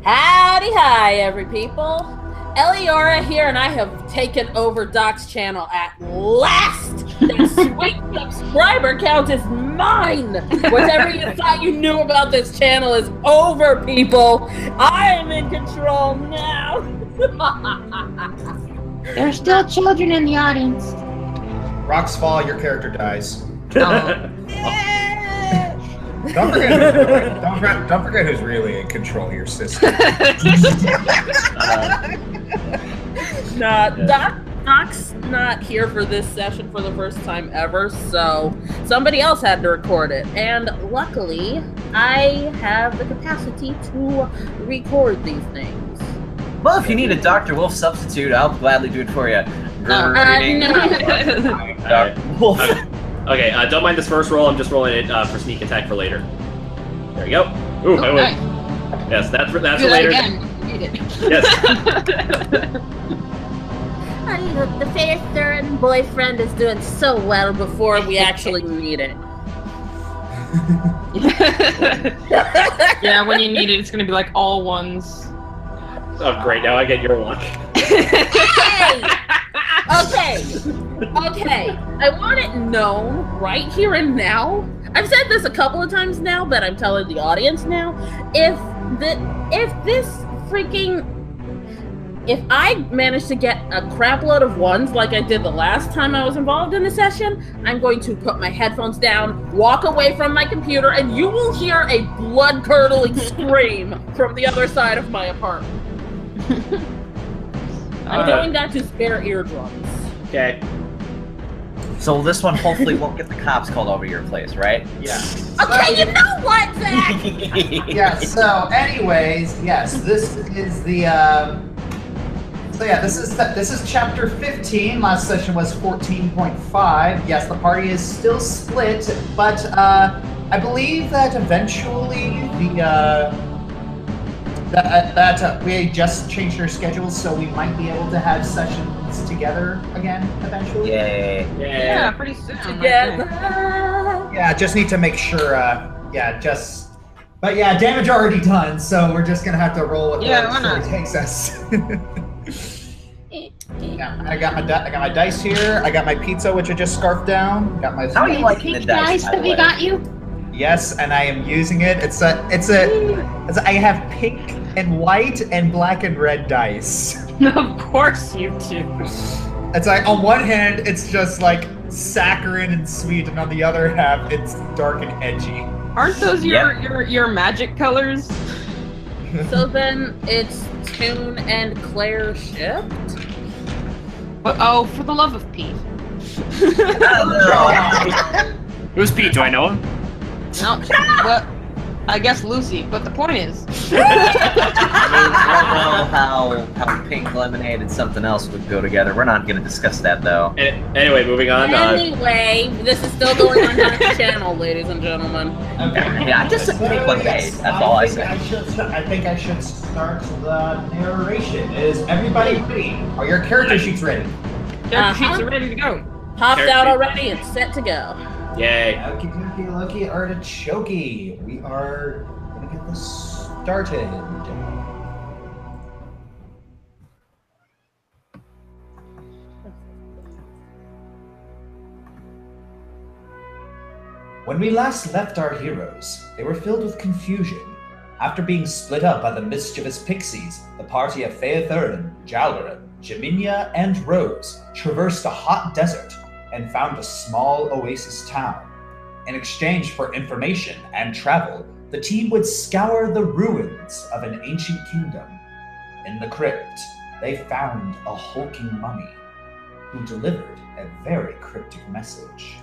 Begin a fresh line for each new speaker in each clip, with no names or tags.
Howdy hi, every people. Eliora here, and I have taken over Doc's channel at last. That sweet subscriber count is mine. Whatever you thought you knew about this channel is over, people. I am in control now.
There are still children in the audience.
Rocks fall, your character dies.
Oh.
Don't forget who's really in control of your system.
Doc's not here for this session for the first time ever, so somebody else had to record it. And luckily, I have the capacity to record these things.
Well, if you need a Dr. Wolf substitute, I'll gladly do it for you.
No.
Dr. Wolf.
Okay, don't mind this first roll. I'm just rolling it for sneak attack for later. There you go. Ooh, I win. Yes, that's for later.
Again. Read it.
Yes.
The fair third boyfriend is doing so well before we actually need it.
Yeah, when you need it, it's gonna be like all ones.
Oh, great. Now I get your one.
Hey! Okay. I want it known right here and now. I've said this a couple of times now, but I'm telling the audience now. If I manage to get a crap load of ones like I did the last time I was involved in the session, I'm going to put my headphones down, walk away from my computer, and you will hear a blood-curdling scream from the other side of my apartment. I'm doing that to spare eardrums.
Okay.
So this one hopefully won't get the cops called over your place, right?
Yeah.
Okay, you know what, Zach?
Yeah, so anyways, yes, this is the this is chapter 15. Last session was 14.5. Yes, the party is still split, but I believe that eventually we just changed our schedules, so we might be able to have sessions together again eventually.
Yay.
Yeah, pretty soon.
Together.
Yeah, just need to make sure. But yeah, damage already done, so we're just gonna have to roll with where the story takes us. Yeah, I got my dice here. I got my pizza, which I just scarfed down. Got my.
How are you liking the dice?
That we got you.
Yes, and I am using it. I have pink and white and black and red dice.
Of course you do.
It's like on one hand, it's just like saccharine and sweet, and on the other half, it's dark and edgy.
Aren't those your magic colors?
So then it's Toon and Claire shipped?
But oh, for the love of Pete.
Who's Pete? Do I know him?
No, but I guess Lucy. But the point is,
I don't know how pink lemonade and something else would go together. We're not going to discuss that though.
Anyway, moving on.
Anyway, this is still going on the channel, ladies and gentlemen.
Okay.
Yeah, I just said pick one day. That's all I said.
I think I should start the narration. Is everybody ready? Are your character sheets ready?
character sheets are ready to go.
Popped out already and set to go.
Yay.
Okie dokie, lucky artichoke. We are gonna get this started. When we last left our heroes, they were filled with confusion. After being split up by the mischievous pixies, the party of Phaethurin, Jaldarin, Jaminia, and Rose traversed a hot desert and found a small oasis town. In exchange for information and travel, the team would scour the ruins of an ancient kingdom. In the crypt, they found a hulking mummy who delivered a very cryptic message.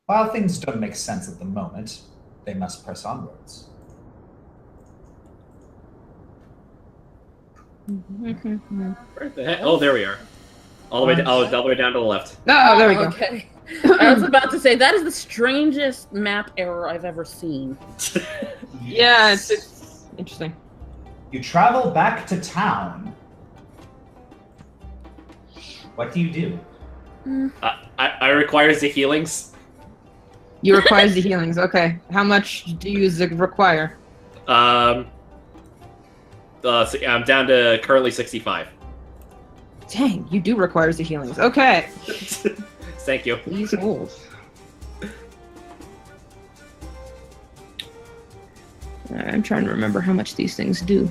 While things don't make sense at the moment, they must press onwards.
Where the heck? Oh, there we are. All the way down to the left.
Oh, there we go.
Okay. I was about to say, that is the strangest map error I've ever seen.
Yeah, it's interesting.
You travel back to town. What do you do?
I requires the healings.
You require the healings. Okay. How much do you require?
I'm down to currently 65.
Dang, you do require the healings. Okay.
Thank you.
Please hold. I'm trying to remember how much these things do.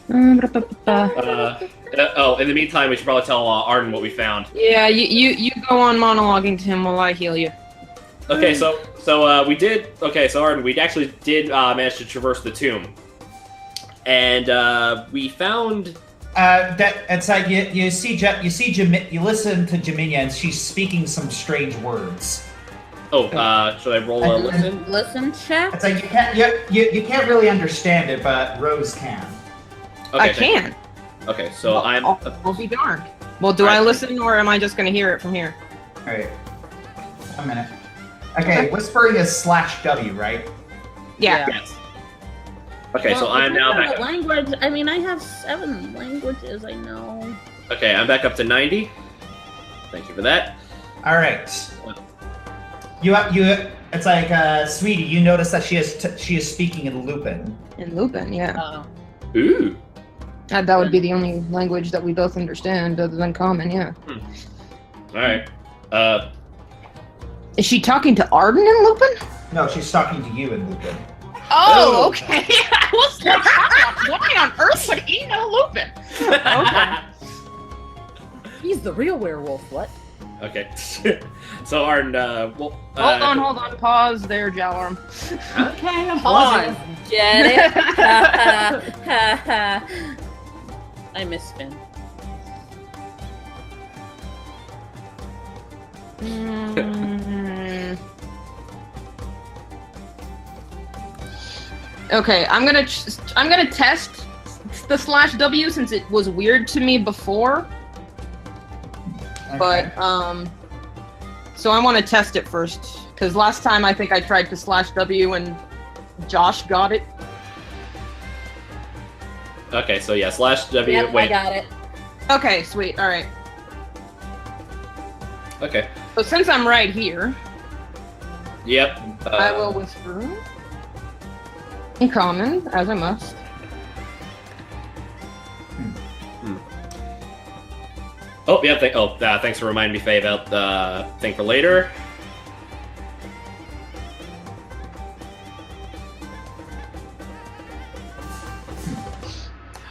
In the meantime, we should probably tell Arden what we found.
Yeah, you go on monologuing to him while I heal you.
Okay, so we did. Okay, so Arden, we actually did manage to traverse the tomb, and we found.
That it's like you listen to Jaminia, and she's speaking some strange words.
Oh, should I roll a listen?
Listen check?
It's like you can't really understand it, but Rose can.
Okay,
I can.
Okay, so
I'll be darned. Well, do I listen, or am I just going to hear it from here?
All right. A minute. Okay, whispering is /W, right?
Yeah.
Yes. Okay, so I'm now back up.
Language. I mean, I have 7 languages. I know.
Okay, I'm back up to 90. Thank you for that.
All right. You. It's like, sweetie. You notice that she is speaking in Lupin.
In Lupin, yeah.
Ooh.
That would be the only language that we both understand, other than Common, yeah.
All right.
Is she talking to Arden in Lupin?
No, she's talking to you in Lupin.
Oh, okay. I was like, why on earth would he know Lupin? Okay.
He's the real werewolf. What?
Okay. So Arden,
Hold on. Pause there, Jalorm.
Okay, I'm pausing. Get it? I miss Finn.
Okay, I'm gonna test the /W since it was weird to me before.
Okay.
But so I want to test it first because last time I think I tried to /W and Josh got it.
Okay, so yeah, /W.
Yep,
wait.
I got it.
Okay, sweet. All right.
Okay.
So since I'm right here,
Yep.
I will whisper in Common as I must.
Oh, yeah. Thanks for reminding me, Faye, about the thing for later.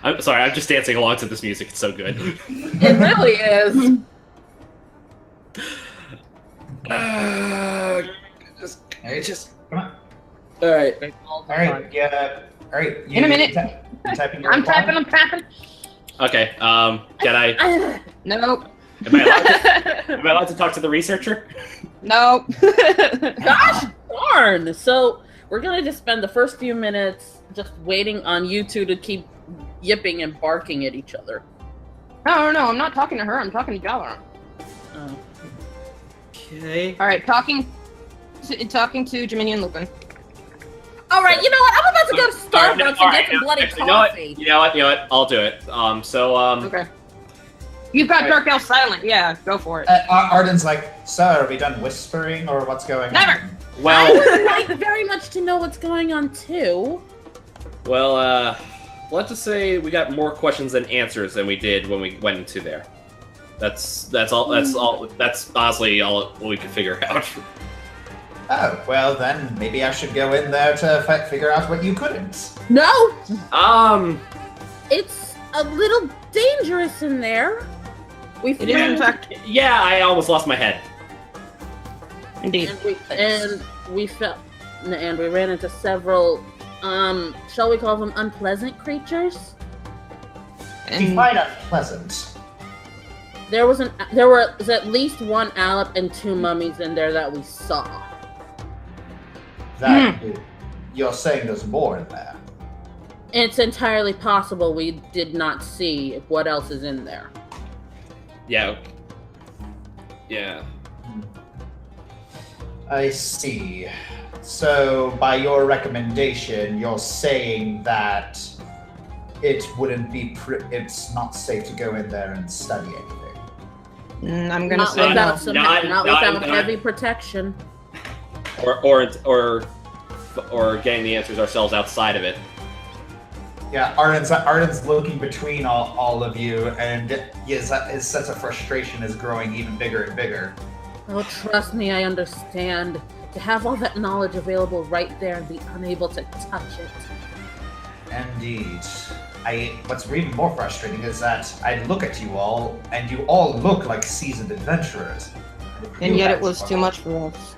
I'm sorry. I'm just dancing along to this music. It's so good.
It really is.
Just come on.
All right.
All right. Yeah. All right.
In a minute.
You're typing your
I'm
reply?
tapping.
Okay. Can I?
Nope.
Am I allowed to talk to the researcher?
Nope.
Gosh darn! So we're gonna just spend the first few minutes just waiting on you two to keep yipping and barking at each other.
No, I'm not talking to her. I'm talking to Jalorm.
Oh.
Okay.
All right, talking to Jaminia and Lupin.
All right, you know what? I'm about to go to Starbucks and get some bloody coffee.
You know what? I'll do it.
Okay. You've got Dark Elf Silent. Yeah, go for it.
Arden's like, so are we done whispering or what's going
Never.
on?
Well,
I would like very much to know what's going on too.
well, let's just say we got more questions than answers than we did when we went into there. That's all. That's honestly all we could figure out.
Oh, well then, maybe I should go in there to figure out what you couldn't.
No,
It's
it's a little dangerous in there.
It is, in fact.
Yeah, I almost lost my head.
Indeed.
And we ran into several, shall we call them unpleasant creatures?
Define unpleasant.
There was at least one Alep and 2 mummies in there that we saw.
You're saying there's more in there.
It's entirely possible we did not see what else is in there.
Yeah. Yeah.
I see. So, by your recommendation, you're saying that it wouldn't be. It's not safe to go in there and study anything.
I'm gonna
Not
say no.
without heavy protection.
or getting the answers ourselves outside of it.
Yeah, Arden's looking between all of you, and his sense of frustration is growing even bigger and bigger.
Oh, trust me, I understand. To have all that knowledge available right there and be unable to touch it.
Indeed. What's even more frustrating is that I look at you all, and you all look like seasoned adventurers.
And yet it was too much for us.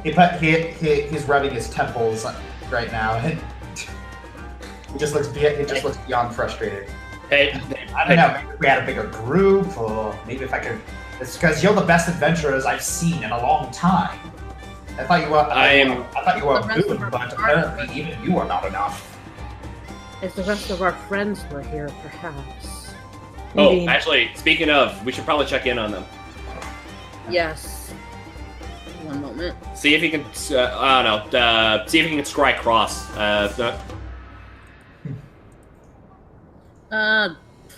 He's rubbing his temples right now, and he just looks beyond frustrated.
Hey,
I don't know. Maybe if we had a bigger group, or maybe if I could. It's because you're the best adventurers I've seen in a long time. I thought you were. I thought you were a boon, but apparently even you are not enough.
If the rest of our friends were here, perhaps.
Oh,
Indeed.
actually, speaking of, we should probably check in on them.
Yes. One moment.
See if you can. I don't know. See if you can scry cross.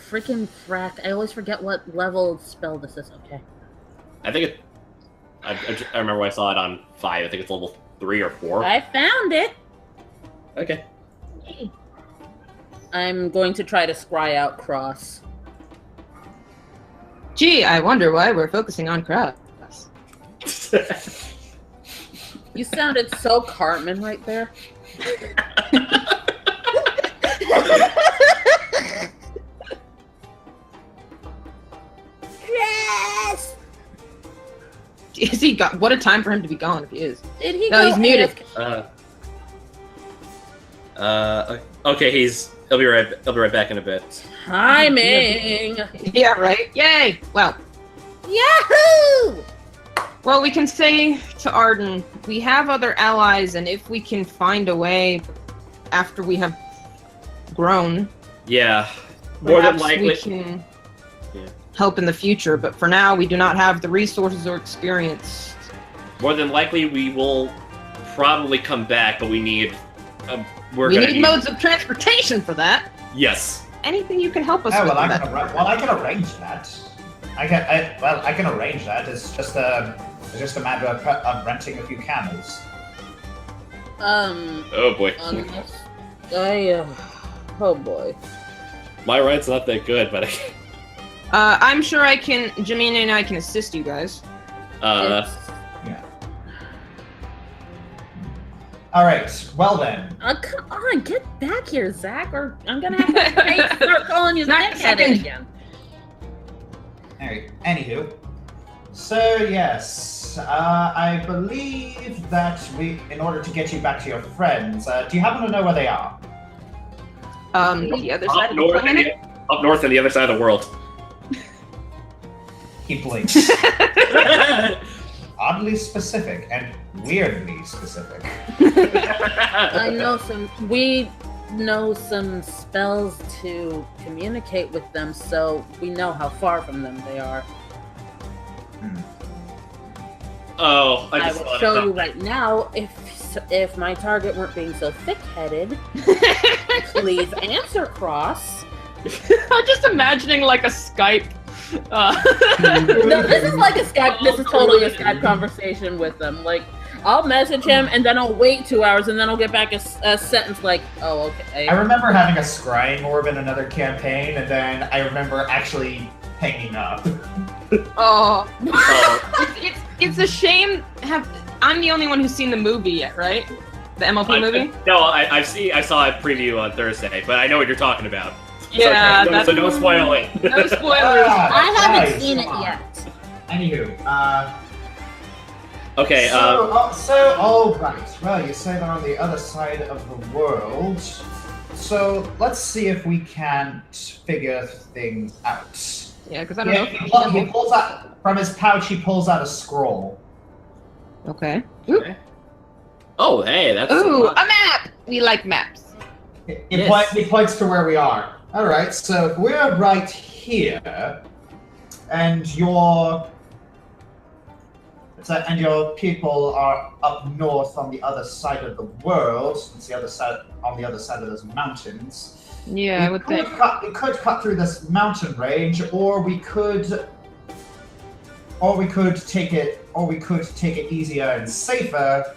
Freaking frack. I always forget what level spell this is. Okay.
I think it. I remember when I saw it on 5. I think it's level 3 or 4.
I found it!
Okay.
I'm going to try to scry out cross.
Gee, I wonder why we're focusing on cross.
You sounded so Cartman right there. Yes!
Is he got? What a time for him to be gone if he is.
Did he
No,
go
he's muted.
Okay, he'll be right back in a bit.
Timing!
Yeah, right. Yay! Well,
Yahoo!
well, we can say to Arden, we have other allies, and if we can find a way after we have grown,
Yeah, more than
perhaps
likely.
we can
Yeah.
help in the future. But for now, we do not have the resources or experience.
More than likely, we will probably come back, but we need.
We need modes of transportation for that.
Yes.
Anything you can help us
Oh,
with.
well, I
that.
can arrange that. I can arrange that. It's just a matter of renting a few camels.
Oh boy.
Oh boy.
My right's not that good, but
I'm sure I can. Jamina and I can assist you guys.
Yeah. All right. Well then.
Come on, get back here, Zach, or I'm gonna have to start calling you
Zach,
Zach again.
Alright, anywho. So, yes, I believe that in order to get you back to your friends, do you happen to know where they are?
The other side
up
of the
north,
planet.
up north on the other side of the world.
He blinks. Oddly specific and weirdly specific.
We know some spells to communicate with them, so we know how far from them they are.
Oh,
I will show you right now. If my target weren't being so thick-headed, please answer cross.
I'm just imagining like a Skype.
No, this is like a Skype. This is totally a Skype conversation with them. Like, I'll message him and then I'll wait 2 hours and then I'll get back a sentence like, "Oh, okay."
I remember having a scrying orb in another campaign, and then I remember actually hanging up.
Oh, it's a shame. I'm the only one who's seen the movie yet, right? The MLP movie.
No, I saw a preview on Thursday, but I know what you're talking about.
Yeah,
so no spoiling.
No spoilers.
I haven't
Nice.
seen it yet.
Anywho,
Okay.
all right. Well, you say they're on the other side of the world. So let's see if we can't figure things out.
Yeah, because I don't
Yeah, he pulls out from his pouch. He pulls out a scroll.
know. Okay.
Okay. Oh, hey, that's.
Ooh, a map. We like maps.
He points to where we are. All right, so we're right here, and your people are up north on the other side of the world. It's the other side on the other side of those mountains.
Yeah, I would think.
We could cut through this mountain range, or we could or we could take it easier and safer,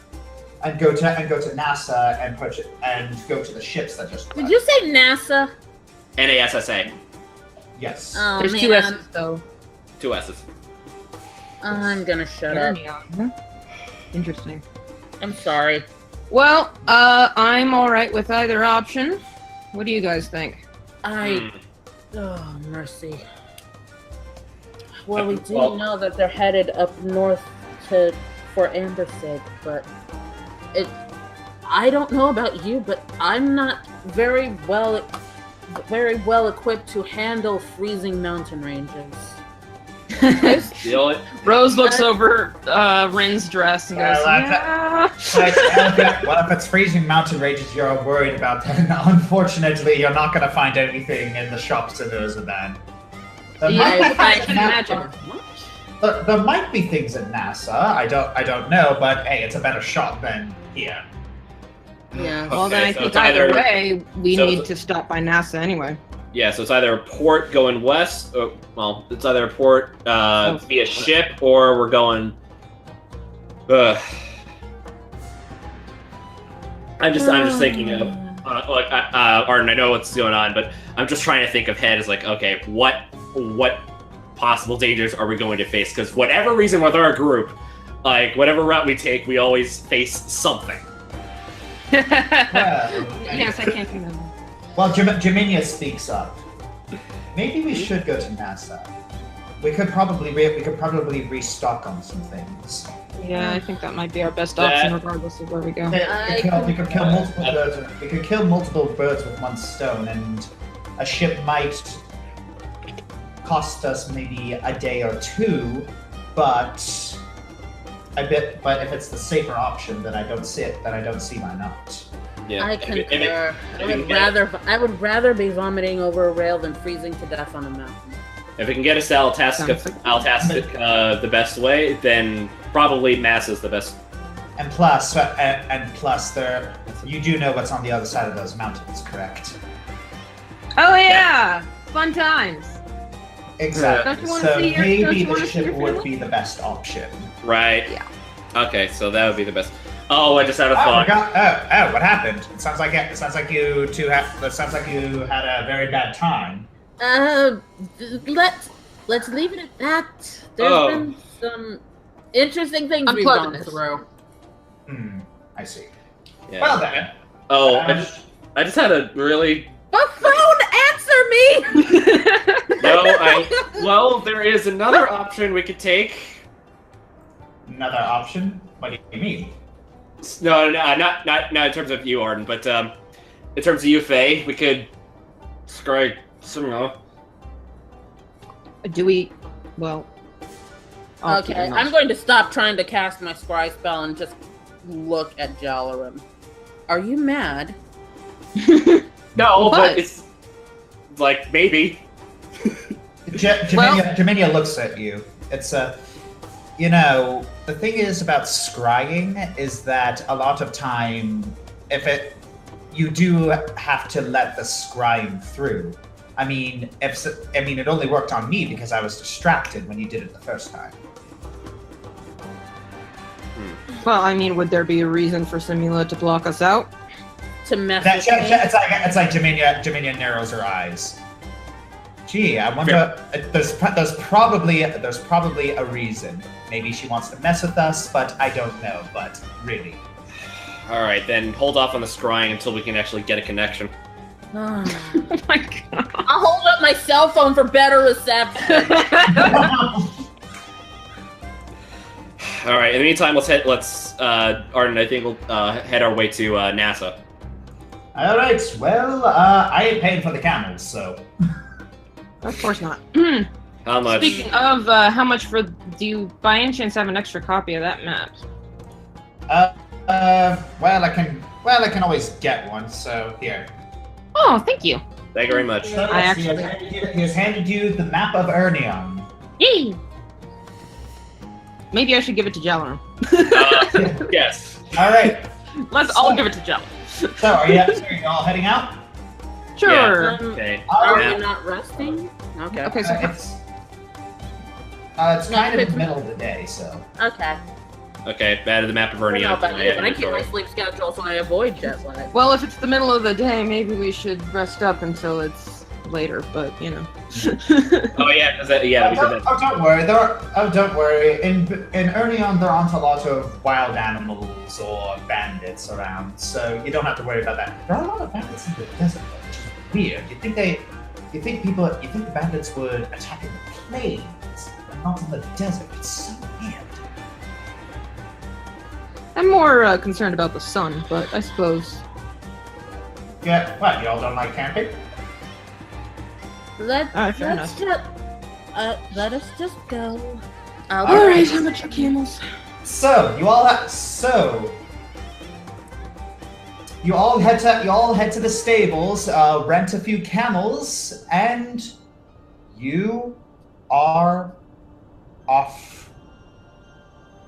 and go to NASA and go to the ships that just.
Did you say NASA?
NASA.
Yes.
Oh,
There's
man.
2 S's though.
2 S's.
I'm gonna shut up.
Interesting.
I'm sorry.
Well, I'm alright with either option. What do you guys think?
Oh, mercy. Well, we do
Well-
know that they're headed up north for Ambersig, but I don't know about you, but I'm not very well equipped to handle freezing mountain ranges.
Feel it?
Rose looks over Rin's dress and goes, yeah.
Well, if it's freezing mountain ranges you're worried about, then unfortunately you're not going to find anything in the shops in Urzaban.
I can imagine.
There might be things at NASA. I don't know, but hey, it's a better shot than here.
Yeah.
Well, then I
Okay, so
think
it's
either
either-
way, we
so-
need to stop by NASA anyway.
Yeah, so it's either a port going west, or, well, it's either a port via ship, or we're going. I'm just thinking of Arden. I know what's going on, but I'm just trying to think ahead. Is like, okay, what possible dangers are we going to face? Because whatever reason with our group, like whatever route we take, we always face something.
Yes, I can't remember.
Well, Jaminia speaks up. Maybe we should go to NASA. We could probably restock on some things.
Yeah, I think that might be our best
That-
option, regardless of where we go.
We could kill multiple birds. We could kill multiple birds with one stone, and a ship might cost us maybe a day or two, but if it's the safer option, then I don't see why not.
Yeah,
I concur. I would rather be vomiting over a rail than freezing to death on a mountain.
If it can get us to Altastic the best way, then probably NASA's the best.
And plus, there you do know what's on the other side of those mountains, correct?
Oh yeah, fun times.
Exactly.
Don't you wanna
So
see your- don't
maybe
you
the
wanna see
ship
your
would
family?
be the best option.
Right.
Yeah.
Okay, so that would be the best. Oh, I just had a thought.
What happened? It sounds like you had a very bad time.
Let's leave it at that. There's been some interesting things we've gone through.
I see.
Yeah.
Well then.
Oh, I just had a really.
But phone, answer me!
Well, there is another option we could take.
Another option? What do you mean?
No, not in terms of you, Arden, but in terms of you, Faye, we could scry somehow.
Do we? Well.
Okay, I'm going to stop trying to cast my scry spell and just look at Jalarim. Are you mad?
No,
What?
but it's like maybe.
Jaminia looks at you. It's the thing is about scrying is that a lot of time, you do have to let the scrying through. I mean, it only worked on me because I was distracted when you did it the first time.
Well, I mean, would there be a reason for Simula to block us out?
To mess
That,
with me?
it's like Jaminia narrows her eyes. Gee, I wonder. There's probably a reason. Maybe she wants to mess with us, but I don't know. But really,
All right, then hold off on the scrying until we can actually get a connection.
Oh my god.
I'll hold up my cell phone for better reception.
All right. In the meantime, Arden. I think we'll head our way to NASA.
all right. Well, I ain't paying for the camels, so.
Of course not.
How much?
Speaking of, how much do you by any chance have an extra copy of that map?
Well, I can always get one. So here.
Oh, thank you.
Thank you very much.
So
I
yes,
actually-
he has handed you the map of Ernion.
Yay! Maybe I should give it to Jalarim.
Yes.
All right.
Let's all give it to Jalarim.
So are you all heading out?
Sure.
Okay.
Are
Yeah.
we not resting? Okay.
Okay, so
It's kind of in the middle of the day, so.
Okay.
Okay, added the map of Ernie
I
onto my
but I keep my
inventory.
sleep schedule so I avoid jet lag.
Well, if it's the middle of the day, maybe we should rest up until it's later. But you know.
Oh yeah, we said that.
Don't worry. Don't worry. In Ernion, there aren't a lot of wild animals or bandits around, so you don't have to worry about that. There are a lot of bandits in the desert, though, which is weird. You think the bandits would attack in the plains, but not in the desert? It's so weird.
I'm more concerned about the sun, but I suppose.
Yeah. What? Y'all don't like camping?
Let us just go.
All right, how much are camels?
So you all head to the stables, rent a few camels, and you are off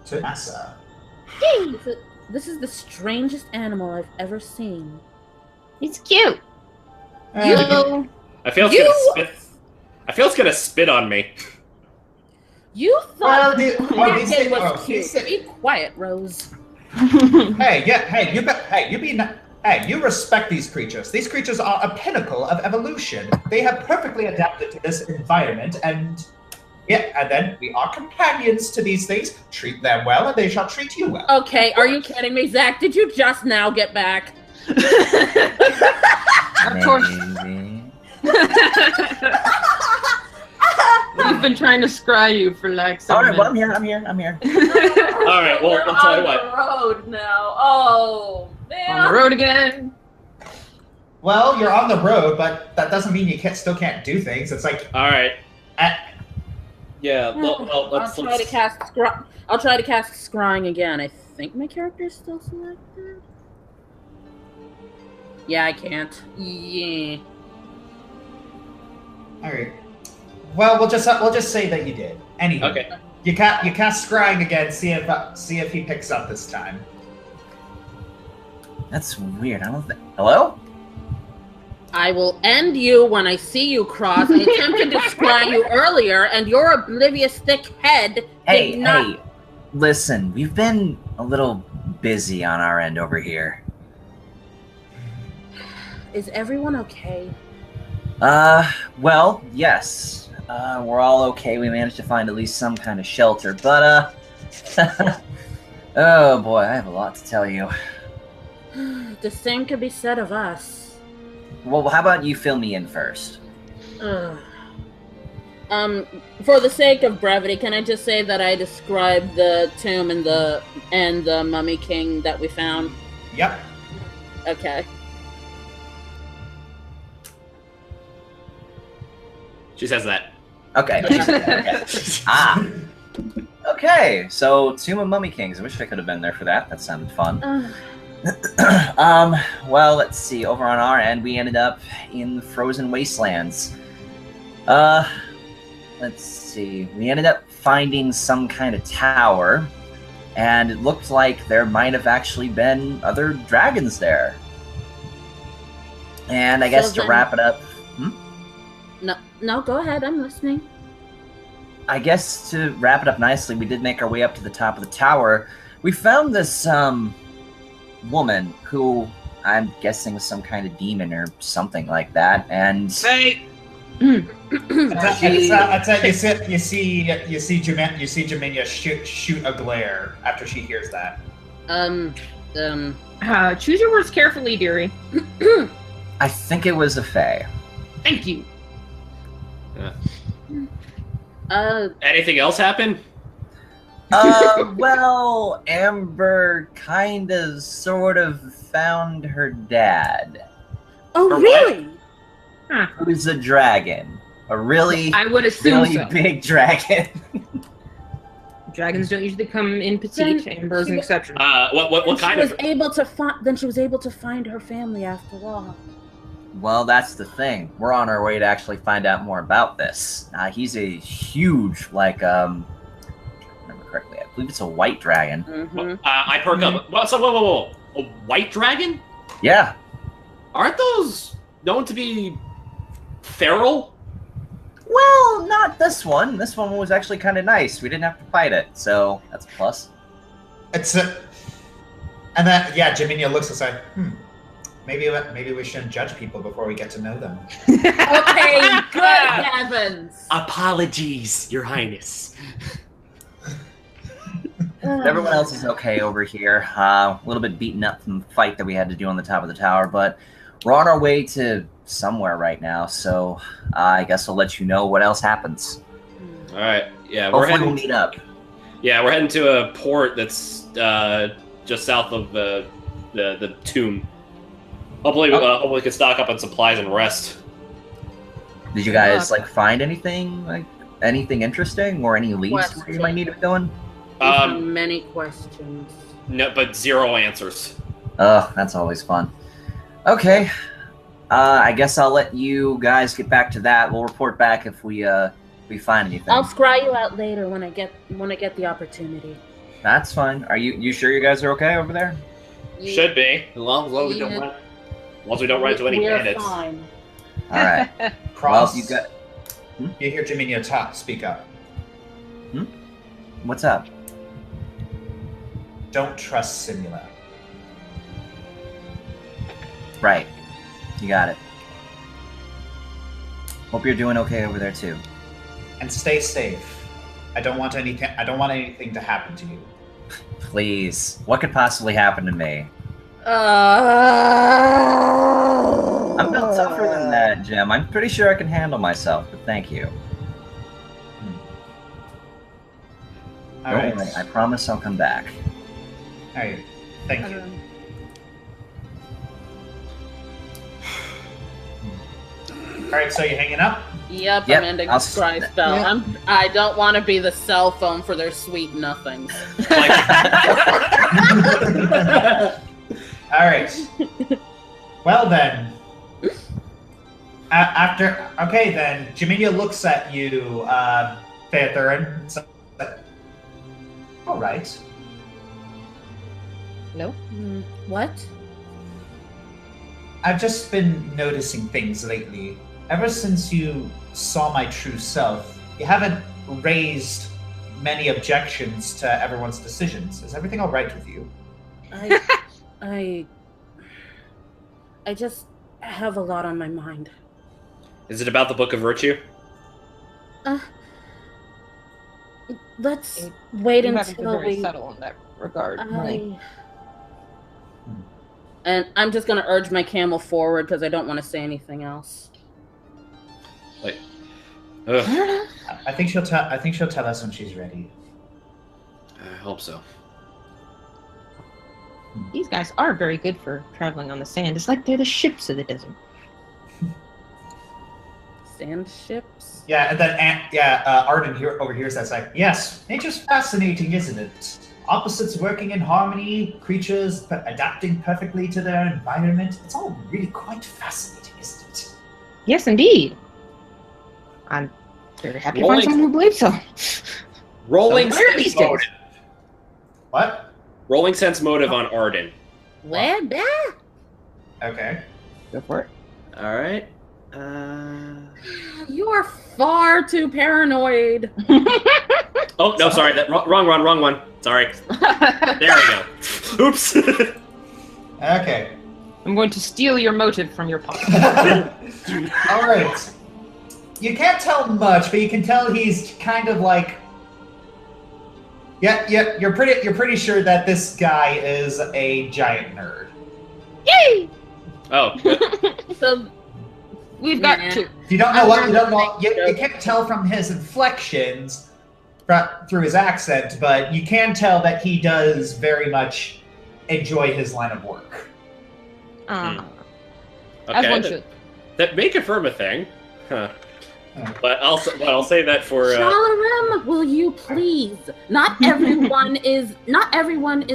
to Massa.
This is the strangest animal I've ever seen.
It's cute.
And
I feel it's gonna spit on me.
You thought
these
that
things-
was cute.
these-
Be quiet, Rose.
you respect these creatures. These creatures are a pinnacle of evolution. They have perfectly adapted to this environment, and then we are companions to these things. Treat them well, and they shall treat you well.
Okay, are you kidding me, Zach? Did you just now get back?
Of course.
Maybe.
We've been trying to scry you for like some
All right, well,
minutes.
I'm here.
All right, well, I'll tell you what.
On the road now. Oh, man.
On the road again.
Well, you're on the road, but that doesn't mean you still can't do things. It's like,
All right.
uh,
Yeah. Well,
I'll try to cast Scrying again. I think my character's still selected. Yeah, I can't. Yeah.
all right. Well, we'll just say that you did. Anyway,
Okay.
you cast Scrying again. See if he picks up this time.
That's weird. I don't think. Hello?
I will end you when I see you, Cross. I attempted to scry you earlier, and your oblivious thick head did not.
Hey, listen. We've been a little busy on our end over here.
Is everyone okay?
Well, yes. We're all okay. We managed to find at least some kind of shelter, but, oh boy, I have a lot to tell you.
The same could be said of us.
Well, how about you fill me in first?
Ugh. For the sake of brevity, can I just say that I described the tomb and the Mummy King that we found?
Yep.
Okay.
She says that.
Okay. Ah. Okay, so Tomb of Mummy Kings. I wish I could have been there for that. That sounded fun. Well, let's see. Over on our end, we ended up in the frozen wastelands. Let's see. We ended up finding some kind of tower, and it looked like there might have actually been other dragons there. And I guess to wrap it up...
No, go ahead. I'm listening.
I guess to wrap it up nicely, we did make our way up to the top of the tower. We found this, woman who I'm guessing was some kind of demon or something like that, and...
Say.
You see Jaminia shoot a glare after she hears that.
Choose your words carefully, dearie.
I think it was a fae.
Thank you.
Anything else happen?
Well, Amber kind of sort of found her dad,
Oh,
For
really?
who's a dragon. A really,
I would assume
really
so.
big dragon.
Dragons don't usually come in petite, ambers, and etc.
What kind of?
Then she was able to find her family after all.
Well, that's the thing. We're on our way to actually find out more about this. He's a huge, like, if I remember correctly, I believe it's a white dragon.
Mm-hmm.
I perk up. Whoa! A white dragon?
Yeah.
Aren't those known to be feral?
Well, Well, not this one. This one was actually kind of nice. We didn't have to fight it, so that's a plus.
It's a... And then, yeah, Jaminia looks and says, maybe we shouldn't judge people before we get to know them.
Okay, good heavens.
Apologies, Your Highness.
Everyone else is okay over here. A little bit beaten up from the fight that we had to do on the top of the tower, but we're on our way to somewhere right now, so I guess I'll let you know what else happens.
All right. Yeah,
Hopefully we'll meet up.
Yeah, we're heading to a port that's just south of the tomb. Hopefully, we can stock up on supplies and rest.
Did you guys find anything interesting or any leads where you might need to be going?
Many questions.
No, but zero answers.
Ugh, that's always fun. Okay, I guess I'll let you guys get back to that. We'll report back if we find anything.
I'll scry you out later when I get the opportunity.
That's fine. Are you sure you guys are okay over there?
Should be. As long as we don't run into any bandits.
We're fine.
All right.
Cross,
well, you got.
You hear Jaminia speak up.
What's up?
Don't trust Simula.
Right. You got it. Hope you're doing okay over there too.
And stay safe. I don't want anything to happen to you.
Please. What could possibly happen to me? I'm built tougher than that, Jim. I'm pretty sure I can handle myself, but thank you.
All
Don't worry, I promise I'll come back.
All right. Thank you. All right, so you hanging up?
Yep,
Yep,
I'm ending
I'll
the scry spell.
Yep.
I don't want to be the cell phone for their sweet nothings.
All right. Well then, okay then, Jaminia looks at you, Phaethurin. So, all right.
No.
What?
I've just been noticing things lately. Ever since you saw my true self, you haven't raised many objections to everyone's decisions. Is everything all right with you?
I just have a lot on my mind.
Is it about the Book of Virtue?
Let's wait
You haven't been
until
very
we
subtle in that regard.
And I'm just gonna urge my camel forward because I don't want to say anything else.
Ugh,
I think she'll tell us when she's ready.
I hope so.
These guys are very good for traveling on the sand. It's like they're the ships of the desert.
Sand ships?
Yeah, and then Arden overhears that. Like, yes, nature's fascinating, isn't it? Opposites working in harmony, creatures adapting perfectly to their environment. It's all really quite fascinating, isn't it?
Yes, indeed. I'm very happy to find someone who believes so.
Rolling
So where are
sense
these days?
motive.
What?
Rolling sense motive on Arden.
Where?
Okay.
Go for it.
All right.
You are far too paranoid.
Oh no, sorry. That wrong one. Sorry. There we go. Oops.
Okay.
I'm going to steal your motive from your pocket.
All right. You can't tell much, but you can tell he's kind of like. Yeah. You're pretty sure that this guy is a giant nerd.
Yay!
Oh. Good.
So
We've got
Yeah.
two.
You don't know what you don't know. You can't tell from his inflections through his accent, but you can tell that he does very much enjoy his line of work.
As
Okay.
one should.
That may confirm a thing. Huh. But I'll say that for.
Shalarim, will you please? Not everyone is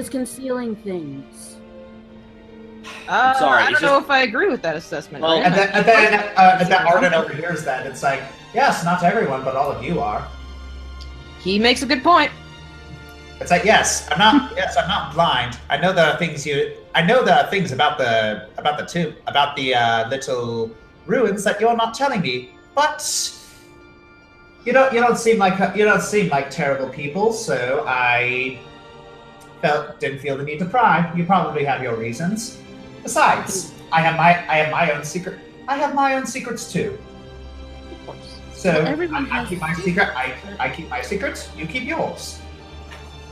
concealing things.
sorry,
I
it's
don't know if I agree with that assessment.
Well,
And then Arden overhears that. It's like, yes, not everyone, but all of you are.
He makes a good point.
It's like, yes, I'm not blind. I know there are things about the tomb, about the little ruins that you're not telling me. But You don't seem like terrible people, so I didn't feel the need to pry. You probably have your reasons. Besides, I have my own secret. I have my own secrets too.
Of course.
So
Well, everyone
I
has
keep my secret. I keep my secrets. You keep yours.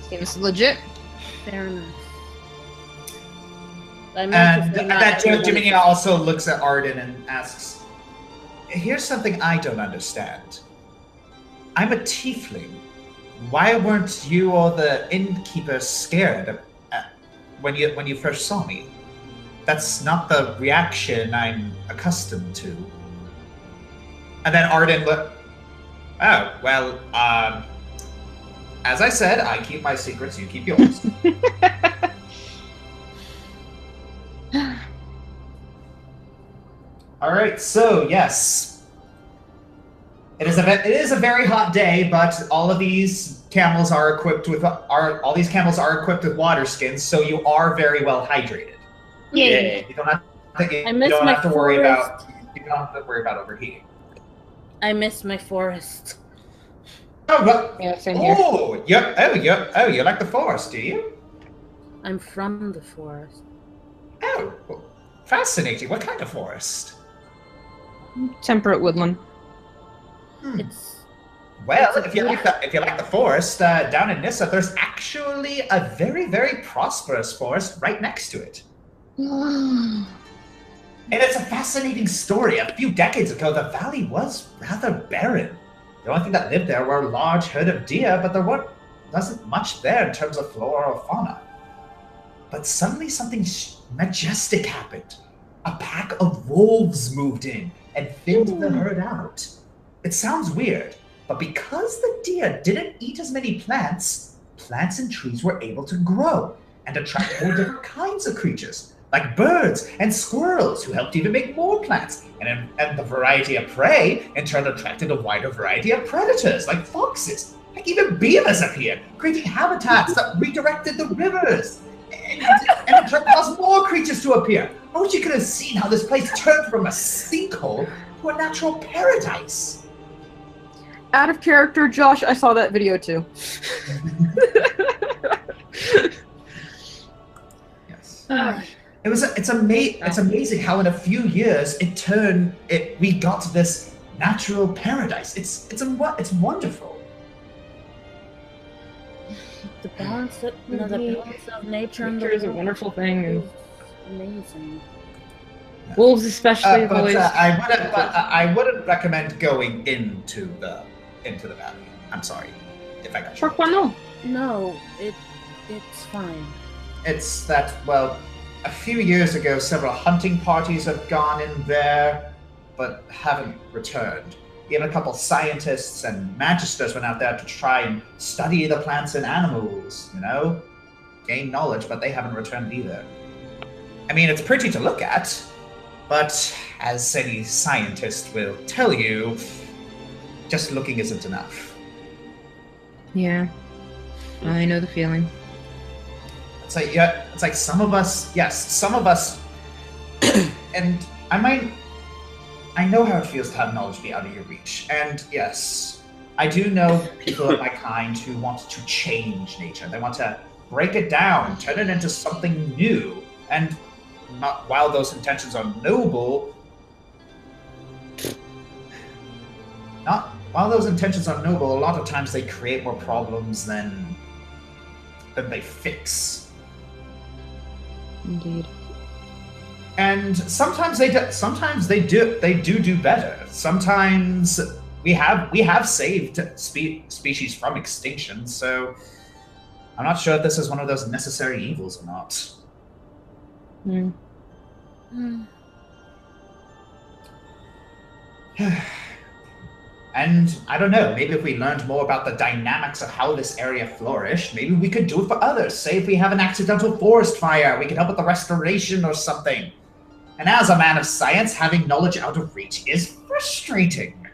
Seems legit.
Fair enough. I meant
And
to say not
that
everyone
Jimmy
is-
also looks at Arden and asks, "Here's something I don't understand. I'm a tiefling. Why weren't you or the innkeeper scared when you first saw me? That's not the reaction I'm accustomed to." And then Arden looked. Oh well. As I said, I keep my secrets. You keep yours. All right. So yes, it is a very hot day, but all these camels are equipped with water skins, so you are very well hydrated.
Yay.
You don't have to,
I miss
you don't
my
have to worry
forest.
about overheating.
I miss my forest.
Oh, but,
Yeah, same here.
you like the forest, do you?
I'm from the forest.
Oh, fascinating. What kind of forest?
Temperate woodland.
It's
Well,
It's a
if you like the forest down in Nissa, there's actually a very, very prosperous forest right next to it. And it's a fascinating story. A few decades ago, the valley was rather barren. The only thing that lived there were a large herd of deer, but there wasn't much there in terms of flora or fauna. But suddenly something majestic happened. A pack of wolves moved in and thinned the herd out. It sounds weird, but because the deer didn't eat as many plants and trees were able to grow and attract more different kinds of creatures, like birds and squirrels, who helped even make more plants. And the variety of prey, in turn, attracted a wider variety of predators, like foxes. Like even beavers appeared, creating habitats that redirected the rivers. And in turn caused more creatures to appear. I wish you could have seen how this place turned from a sinkhole to a natural paradise.
Out of character, Josh, I saw that video too.
Yes.
Ah,
It's amazing how in a few years we got this natural paradise. It's wonderful.
the balance of nature and
Nature is a wonderful thing, and
is amazing.
wolves especially have always.
I wouldn't recommend going into the valley. I'm sorry if I got you.
Sure, why no?
No, it's fine.
It's that, well, a few years ago, several hunting parties have gone in there, but haven't returned. Even a couple scientists and magisters went out there to try and study the plants and animals, gain knowledge, but they haven't returned either. I mean, it's pretty to look at, but as any scientist will tell you, just looking isn't enough.
Yeah, I know the feeling.
It's like some of us, and I know how it feels to have knowledge be out of your reach. And yes, I do know people of my kind who want to change nature. They want to break it down, turn it into something new. And while those intentions are noble, a lot of times they create more problems than they fix.
Indeed.
And sometimes they do better. Sometimes we have saved species from extinction, so I'm not sure if this is one of those necessary evils or not.
Mm.
And I don't know, maybe if we learned more about the dynamics of how this area flourished, maybe we could do it for others. Say if we have an accidental forest fire, we could help with the restoration or something. And as a man of science, having knowledge out of reach is frustrating.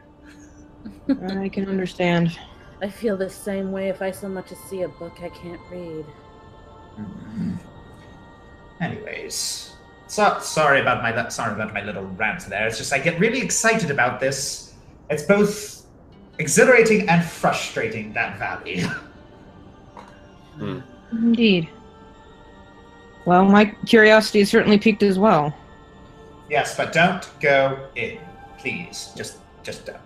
I can understand.
I feel the same way if I so much as see a book I can't read.
Anyways, sorry about my little rant there. It's just I get really excited about this. It's both exhilarating and frustrating, that valley.
Indeed. Well, my curiosity is certainly piqued as well.
Yes, but don't go in, please. Just don't.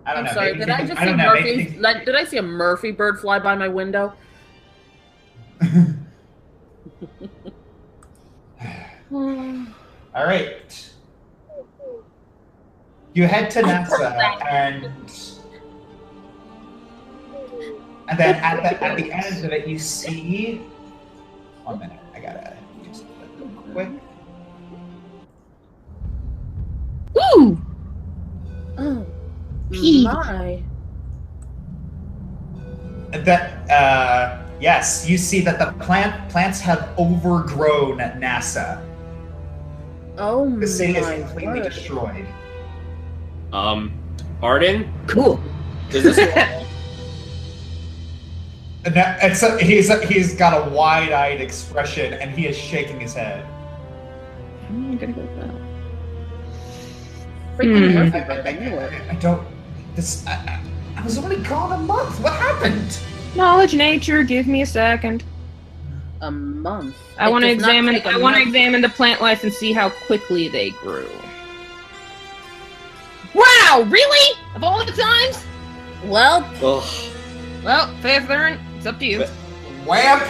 I don't know.
Sorry,
maybe
did I
think-
just
I
see
don't know,
Murphy?
maybe-
Like, did I see a Murphy bird fly by my window?
All right. You head to NASA, and then at the end of it, you see. 1 minute, I gotta do something real quick.
Ooh!
Oh,
Pee.
my.
That yes, you see that the plants have overgrown NASA.
Oh,
The city is
my
completely
word.
destroyed.
Arden,
Cool.
is this
And he's got a wide-eyed expression, and he is shaking his head.
I'm gonna go with that.
Freaking
Hmm.
Murphy bird, I knew it.
I don't. I was only gone a month. What happened?
Knowledge nature, give me a second.
A month.
I
It
want to
does not
examine.
take a
I want to
month.
examine the plant life and see how quickly they grew. Wow! Really? Of all the times?
Well,
Ugh.
Well, Faith Learn, it's up to you.
Wham!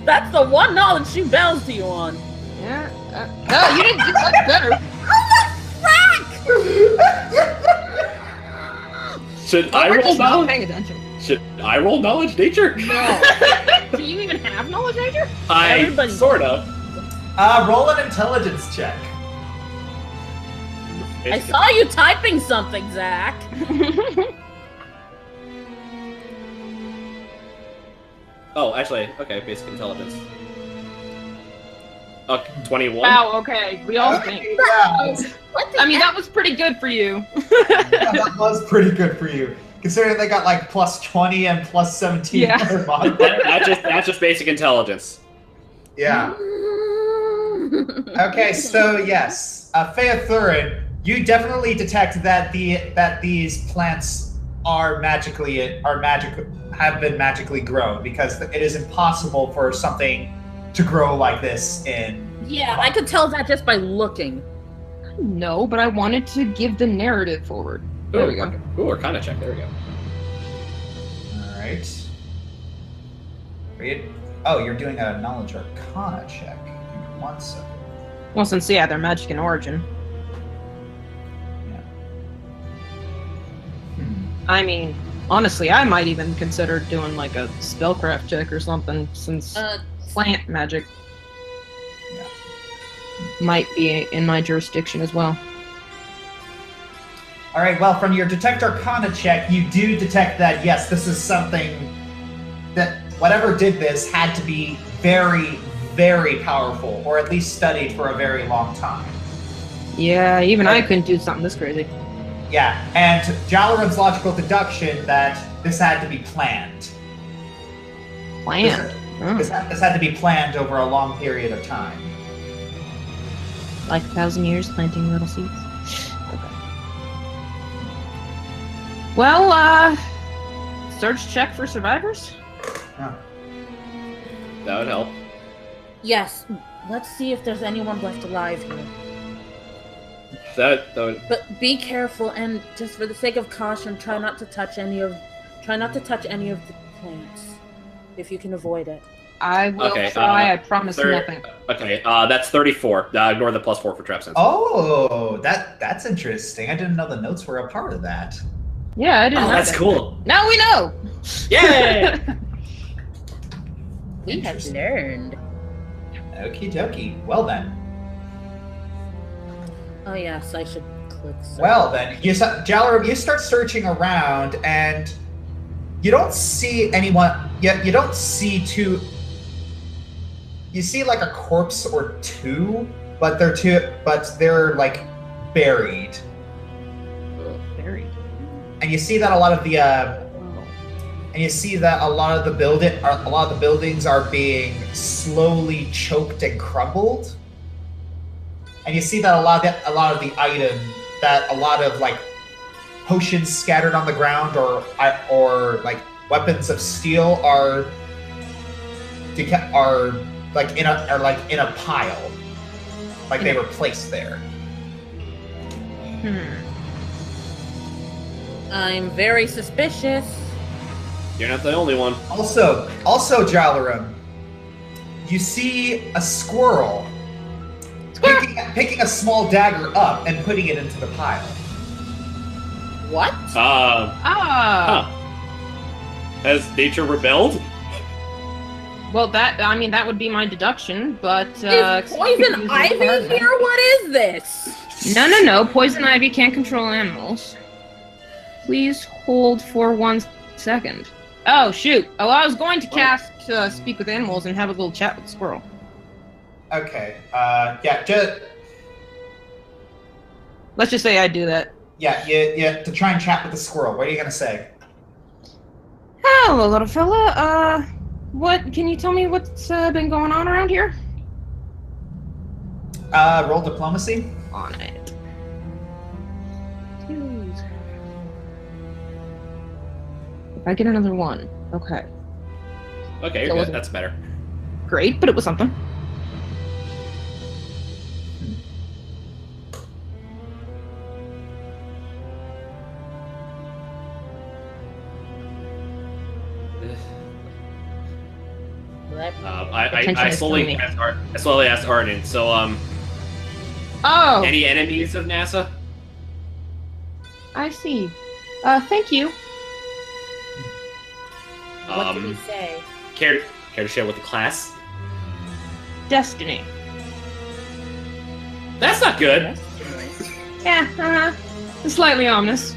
that's the one knowledge she bounds to you on.
Yeah. No, you didn't do much better.
Should
Oh,
I
we're
roll
just not
knowledge?
paying attention.
Should I roll knowledge nature?
No. Do you even have knowledge nature?
I
Everybody-
sort of.
Roll an intelligence check.
I saw you typing something, Zach.
Oh, actually, okay, basic intelligence. 21.
Wow. Okay. We all think.
Yeah,
What the
I mean, that was pretty good for you.
that was pretty good for you, considering they got like plus 20 and plus 17
Yeah.
for their modifier.
That's just basic intelligence.
Yeah. Okay, so yes, Phaethurin, you definitely detect that these plants have been magically grown, because it is impossible for something to grow like this in.
Yeah, I could tell that just by looking.
No, but I wanted to give the narrative forward. There we go.
Ooh, Arcana check. There we go.
All right. Oh, you're doing a knowledge arcana check. Give me 1 second.
Well, since yeah, they're magic in origin. I mean, honestly, I might even consider doing like a spellcraft check or something, since plant magic might be in my jurisdiction as well.
All right. Well, from your detect arcana check, you do detect that yes, this is something that whatever did this had to be very, very powerful, or at least studied for a very long time.
Yeah, even I couldn't do something this crazy.
Yeah, and Jalarin's logical deduction that this had to be planned.
Planned.
This had to be planned over a long period of time.
Like 1,000 years planting little seeds. Okay. Well, search check for survivors?
That would help.
Yes, let's see if there's anyone left alive here.
That would.
But be careful, and just for the sake of caution, try not to touch any of the plants, if you can avoid it.
I will
Okay,
try, I promise
third-
nothing.
Okay, that's 34. Ignore the +4 for trap sense.
Oh, that's interesting. I didn't know the notes were a part of that.
Yeah, I didn't know
that's
that.
cool.
Now we know!
Yay!
We have
Interesting.
learned.
Okie dokie. Well then.
Oh yes, I should click. search.
Well then, Jalarin, you start searching around, and you don't see anyone. You don't see two. You see like a corpse or two, but they're like buried.
Buried.
And you see that a lot of the buildings are being slowly choked and crumbled. and you see that a lot of the item, that a lot of like potions scattered on the ground or like weapons of steel are like in a pile, like they were placed there.
I'm very suspicious.
You're not the only one.
Also, Jalarum, you see a squirrel picking a small dagger up and putting it into the pile.
What?
Has nature rebelled?
Well, that would be my deduction, but...
Is poison ivy here? What is this?
No. Poison ivy can't control animals. Please hold for 1 second. Oh, shoot. Oh, I was going to cast Speak with Animals and have a little chat with the squirrel.
Okay,
Let's just say I do that.
Yeah, to try and chat with the squirrel. What are you gonna say?
Hello, little fella. What, can you tell me what's been going on around here?
Roll diplomacy.
On it. If I get another 1. Okay.
Okay, you're good. That's better.
Great, but it was something.
I slowly asked Arden. So,
Oh.
any enemies of NASA?
I see. Thank you.
What did he say?
Care to share with the class?
Destiny.
That's not good.
Yeah, it's slightly ominous.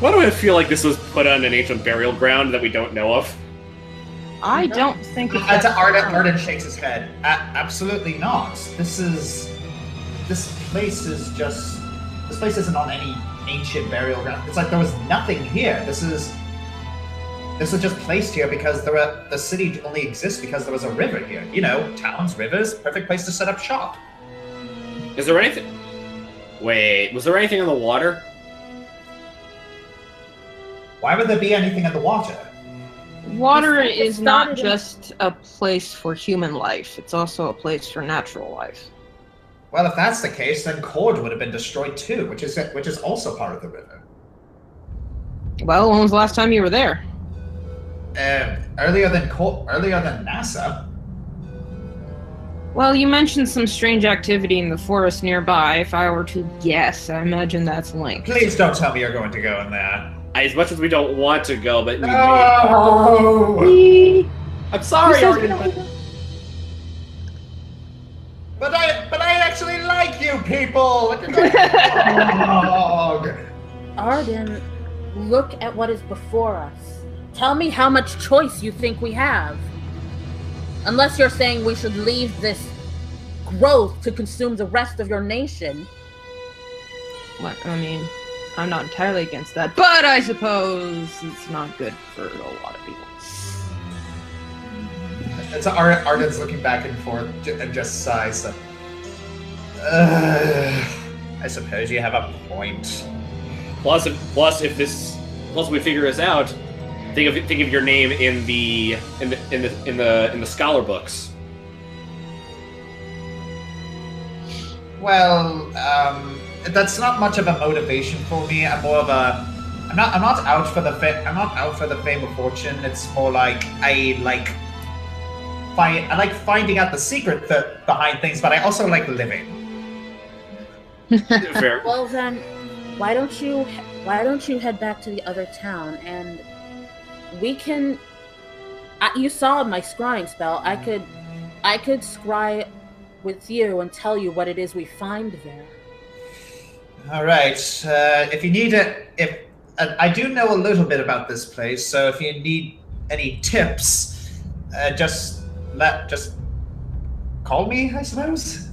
Why do I feel like this was put on an ancient burial ground that we don't know of?
I don't think it's...
Arden shakes his head. Absolutely not. This place isn't on any ancient burial ground. It's like there was nothing here. This was just placed here because the city only exists because there was a river here. You know, towns, rivers, perfect place to set up shop.
Is there anything? Wait, was there anything in the water?
Why would there be anything in the water?
Water is not just a place for human life. It's also a place for natural life.
Well, if that's the case, then Cord would have been destroyed too, which is also part of the river.
Well, when was the last time you were there?
Earlier than NASA.
Well, you mentioned some strange activity in the forest nearby. If I were to guess, I imagine that's linked.
Please don't tell me you're going to go in there.
As much as we don't want to go, but
no!
I'm sorry, Arden.
But I actually like you people.
Arden, look at what is before us. Tell me how much choice you think we have. Unless you're saying we should leave this growth to consume the rest of your nation.
What, I mean, I'm not entirely against that, but I suppose it's not good for a lot of people.
It's Arden's looking back and forth and just sighs. I suppose you have a point.
Plus, if we figure this out, think of your name in the scholar books.
Well, that's not much of a motivation for me. I'm not out for the fame or fortune. It's more like I like finding out the secret behind things, but I also like living.
Fair.
Well then, why don't you head back to the other town and we can. You saw my scrying spell. I could scry with you and tell you what it is we find there.
All right. If you need it, I do know a little bit about this place. So if you need any tips, just call me, I suppose.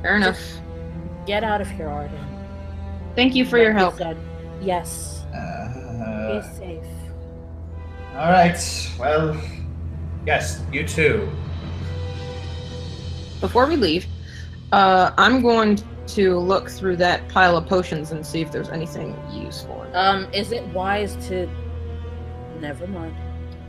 Fair enough.
Get out of here, Arden.
Thank you for your help.
Yes. Be safe.
All right. Well, yes, you too.
Before we leave, I'm going to look through that pile of potions and see if there's anything useful.
Is it wise to? Never mind.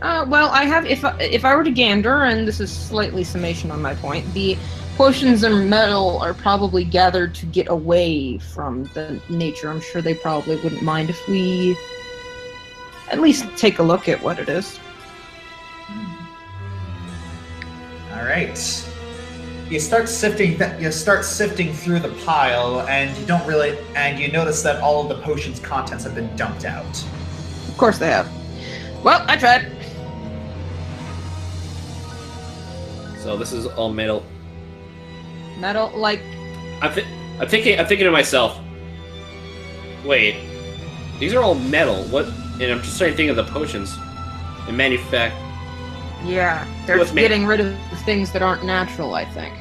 Well, I have. If I were to gander, and this is slightly summation on my point, the potions and metal are probably gathered to get away from the nature. I'm sure they probably wouldn't mind if we at least take a look at what it is.
All right. You start sifting. You start sifting through the pile, and you don't really. And you notice that all of the potion's contents have been dumped out.
Of course they have. Well, I tried.
So this is all metal.
Metal, like.
I'm thinking to myself. Wait, these are all metal. What? And I'm just trying to think of the potions and manufacture.
Yeah, they're getting rid of things that aren't natural, I think.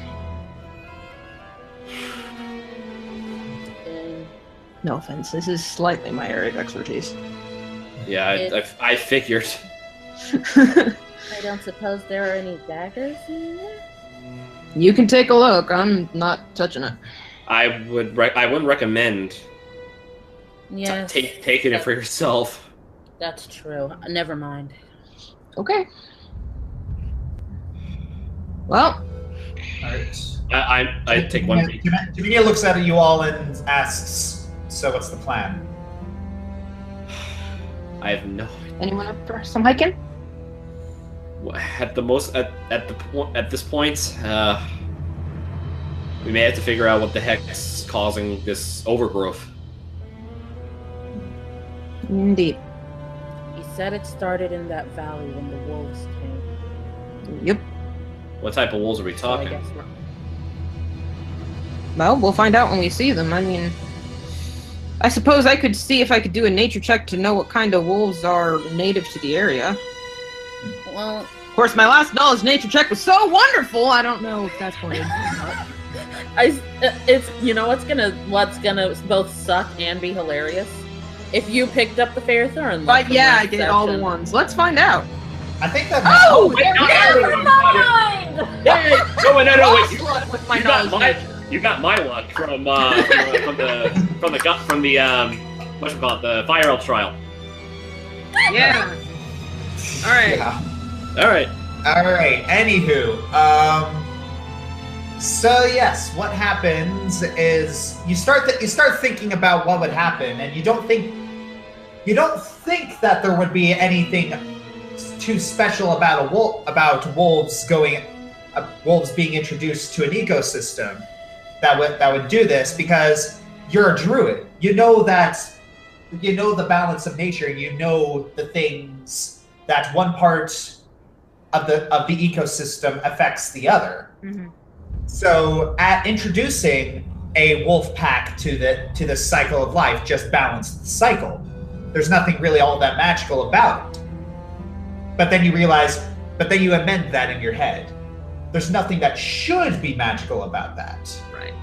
No offense, this is slightly my area of expertise.
Yeah, I figured.
I don't suppose there are any daggers in there?
You can take a look. I'm not touching it.
I wouldn't recommend
Yes.
taking it for yourself.
That's true. Never mind.
Okay. Well.
All right.
I take one.
Jaminia looks at you all and asks, "So what's the plan?"
I have no.
Anyone up for some hiking?
At this point, we may have to figure out what the heck's causing this overgrowth.
Indeed.
He said it started in that valley when the wolves came.
Yep.
What type of wolves are we
So I
talking?
guess not.
Well, we'll find out when we see them. I mean, I suppose I could see if I could do a nature check to know what kind of wolves are native to the area.
Well,
Of course, my last knowledge nature check was so wonderful. I don't know if that's going to.
it's what's gonna both suck and be hilarious. If you picked up the Faerthurin.
But yeah, I did all the ones. Let's find out.
I think that.
Oh,
Never mind!
No, wait.
With my
You got
knowledge.
you got my luck from the whatchamacallit, the Fire Elf trial.
Yeah. All right.
Yeah.
All right.
All right. Anywho, so yes, what happens is you start thinking about what would happen, and you don't think that there would be anything too special about wolves being introduced to an ecosystem that would do this, because you're a druid. You know the balance of nature. You know the things that one part of the ecosystem affects the other.
Mm-hmm.
So, at introducing a wolf pack to the cycle of life just balanced the cycle. There's nothing really all that magical about it. But then you amend that in your head. There's nothing that should be magical about that.
Right.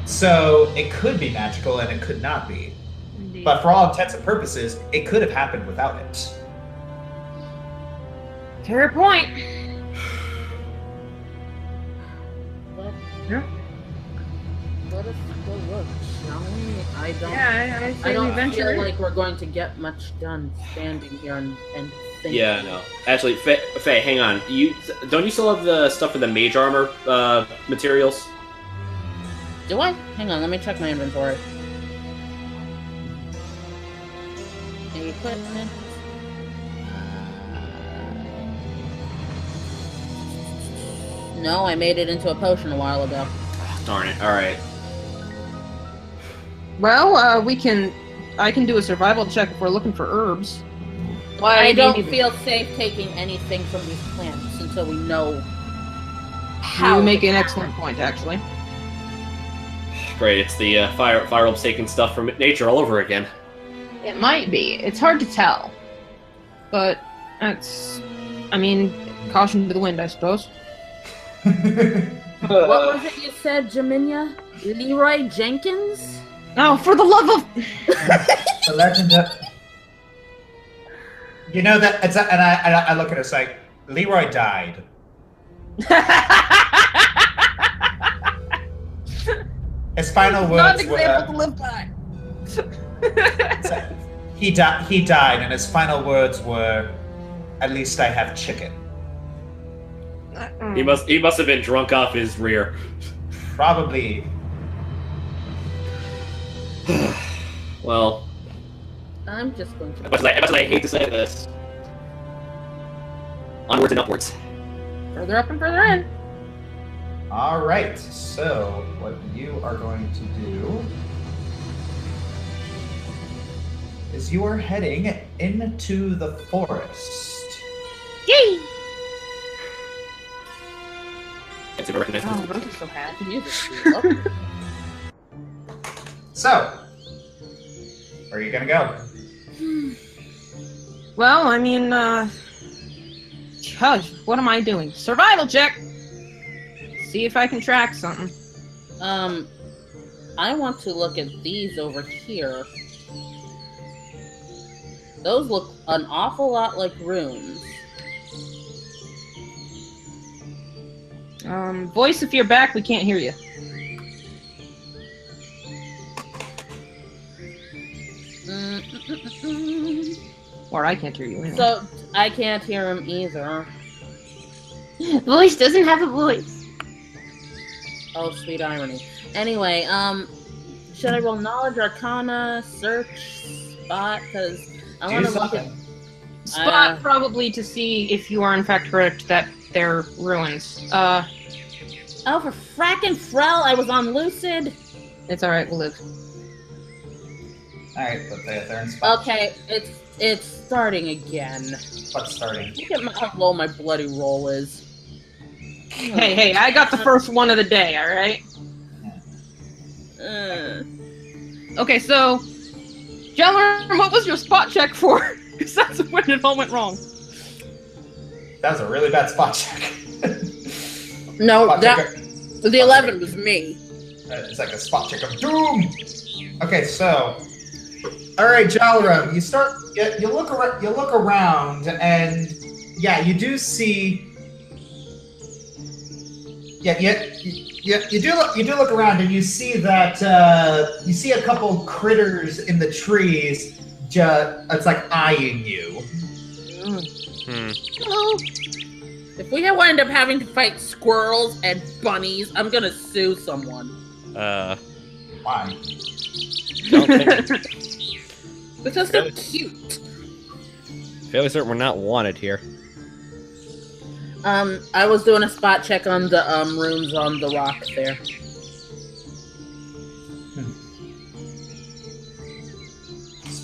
So it could be magical and it could not be.
Indeed.
But for all intents and purposes, it could have happened without it.
Fair point. Yeah.
Let us go look, shall we? I don't.
Yeah, I
I
say we
don't
venture.
feel like we're going to get much done standing here and thinking.
Yeah, no. Actually, Faye, hang on. Don't you still have the stuff for the mage armor materials?
Do I? Hang on, let me check my inventory. Equipment. No, I made it into a potion a while ago.
Oh, darn it. All right.
Well, I can do a survival check if we're looking for herbs. Why
I
do you
don't
need
feel safe taking anything from these plants until we know how.
You make
to
an
power
excellent point, actually.
Great. It's the fire elves taking stuff from nature all over again.
It might be. It's hard to tell. But caution to the wind, I suppose.
What was it you said, Jaminia? Leroy Jenkins?
Oh, for the love of...
The legend of You know that it's and I look at it, it's like Leroy died. His final
Not
words
an
were
example to live by.
he died, and his final words were, "At least I have chicken."
He must have been drunk off his rear.
Probably.
Well,
I'm just going to.
as much as I hate to say this, onwards and upwards.
Further up and further in.
All right. So what you are going to do is you are heading into the forest.
Yay!
Can't seem to recognize
Oh,
this.
I'm so happy.
Music.
So, where are you gonna go?
Well, I mean, gosh, what am I doing? Survival check! See if I can track something.
I want to look at these over here. Those look an awful lot like runes.
Voice, if you're back, we can't hear you. Or I can't hear you anyway.
So I can't hear him either.
Voice doesn't have a voice.
Oh, sweet irony. Anyway, should I roll knowledge, arcana, search, spot? Because I want to look at.
Spot probably to see if you are in fact correct that they're ruins.
Oh, for frackin' Frel, I was on Lucid.
It's alright, we'll live.
Alright, but they're in spot.
Okay, it's starting again.
What's starting?
Look at how low my bloody roll is.
Hey, I got the first one of the day, alright? Okay, so... Jelmer, what was your spot check for? Because that's when it all went wrong.
That was a really bad spot check.
No,
Spot
that
checker.
the 11 was me.
It's like a spot check of doom. Okay, so, all right, Jalram, you look around, and yeah, you do see. Yeah, you do look around, and you see that you see a couple critters in the trees. It's like eyeing you.
Hello. If we wind up having to fight squirrels and bunnies, I'm gonna sue someone.
Why?
Don't think.
Because they're cute.
Fairly certain we're not wanted here.
I was doing a spot check on the runes on the rock there.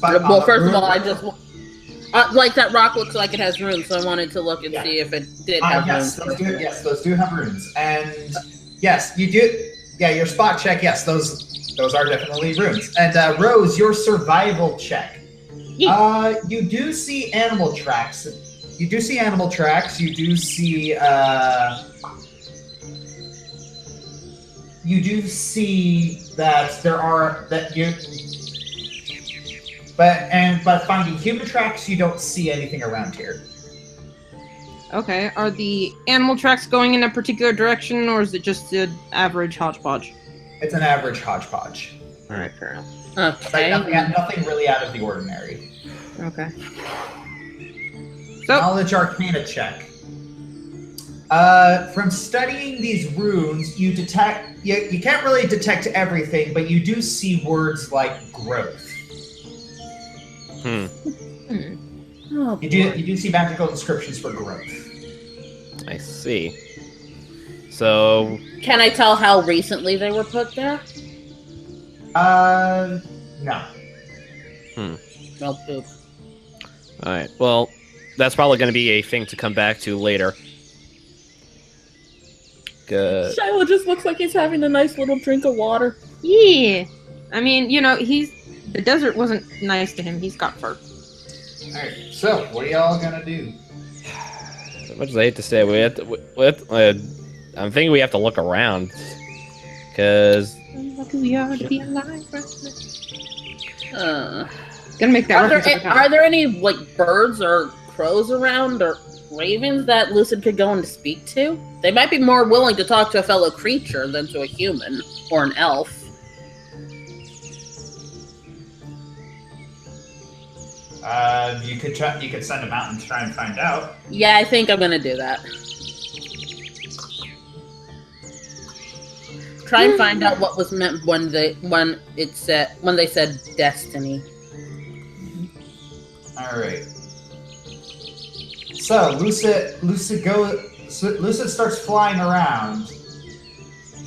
Well, first of all, I just like that rock looks like it has runes, so I wanted to look and see if it did have runes.
Those do have runes, and yes, you do. Yeah, your spot check. Yes, those are definitely runes. And Rose, your survival check. You do see animal tracks. You do see animal tracks. You do see. You do see that there are that you. But finding human tracks, you don't see anything around here.
Okay, are the animal tracks going in a particular direction, or is it just an average hodgepodge?
It's an average hodgepodge.
Alright, fair enough.
Okay.
Like nothing really out of the ordinary.
Okay. So,
Knowledge Arcana check. From studying these runes, you detect. You can't really detect everything, but you do see words like growth.
Oh,
You do see magical inscriptions for growth.
I see. So,
can I tell how recently they were put there?
No.
No poop.
alright. Well, that's probably going to be a thing to come back to later. Good.
Shiloh just looks like he's having a nice little drink of water.
yeah. I mean, the desert wasn't nice to him. He's got fur.
Alright, so what are y'all gonna do?
As much as I hate to say, I'm thinking we have to look around. Because...
Lucky we are to be alive. Gonna make that
Are there any like birds or crows around or ravens that Lucid could go in to speak to? They might be more willing to talk to a fellow creature than to a human or an elf.
You could send them out and try and find out.
Yeah, I think I'm gonna do that. Try and find out what was meant when they said destiny.
All right. So Lucid starts flying around,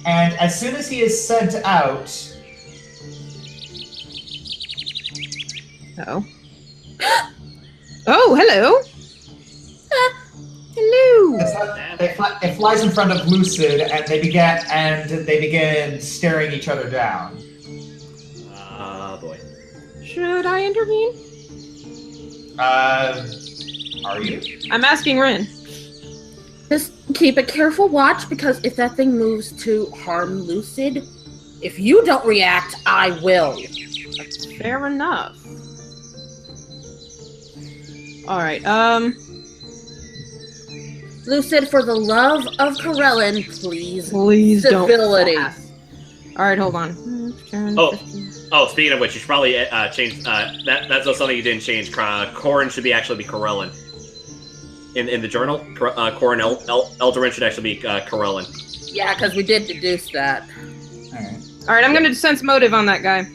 and as soon as he is sent out,
Oh. Oh, hello. Hello.
it flies in front of Lucid, and they begin staring each other down.
Ah, boy.
Should I intervene?
Are you?
I'm asking Rin.
Just keep a careful watch, because if that thing moves to harm Lucid, if you don't react, I will.
That's fair enough. Alright,
Lucid, for the love of Corellin, please.
Please
civility.
don't. Alright, hold on.
Oh, speaking of which, you should probably change. That's something you didn't change. Corin should actually be Corellin. In the journal, Corin Eldarin should actually be Corellin.
Yeah, because we did deduce that.
Alright, I'm gonna sense motive on that guy.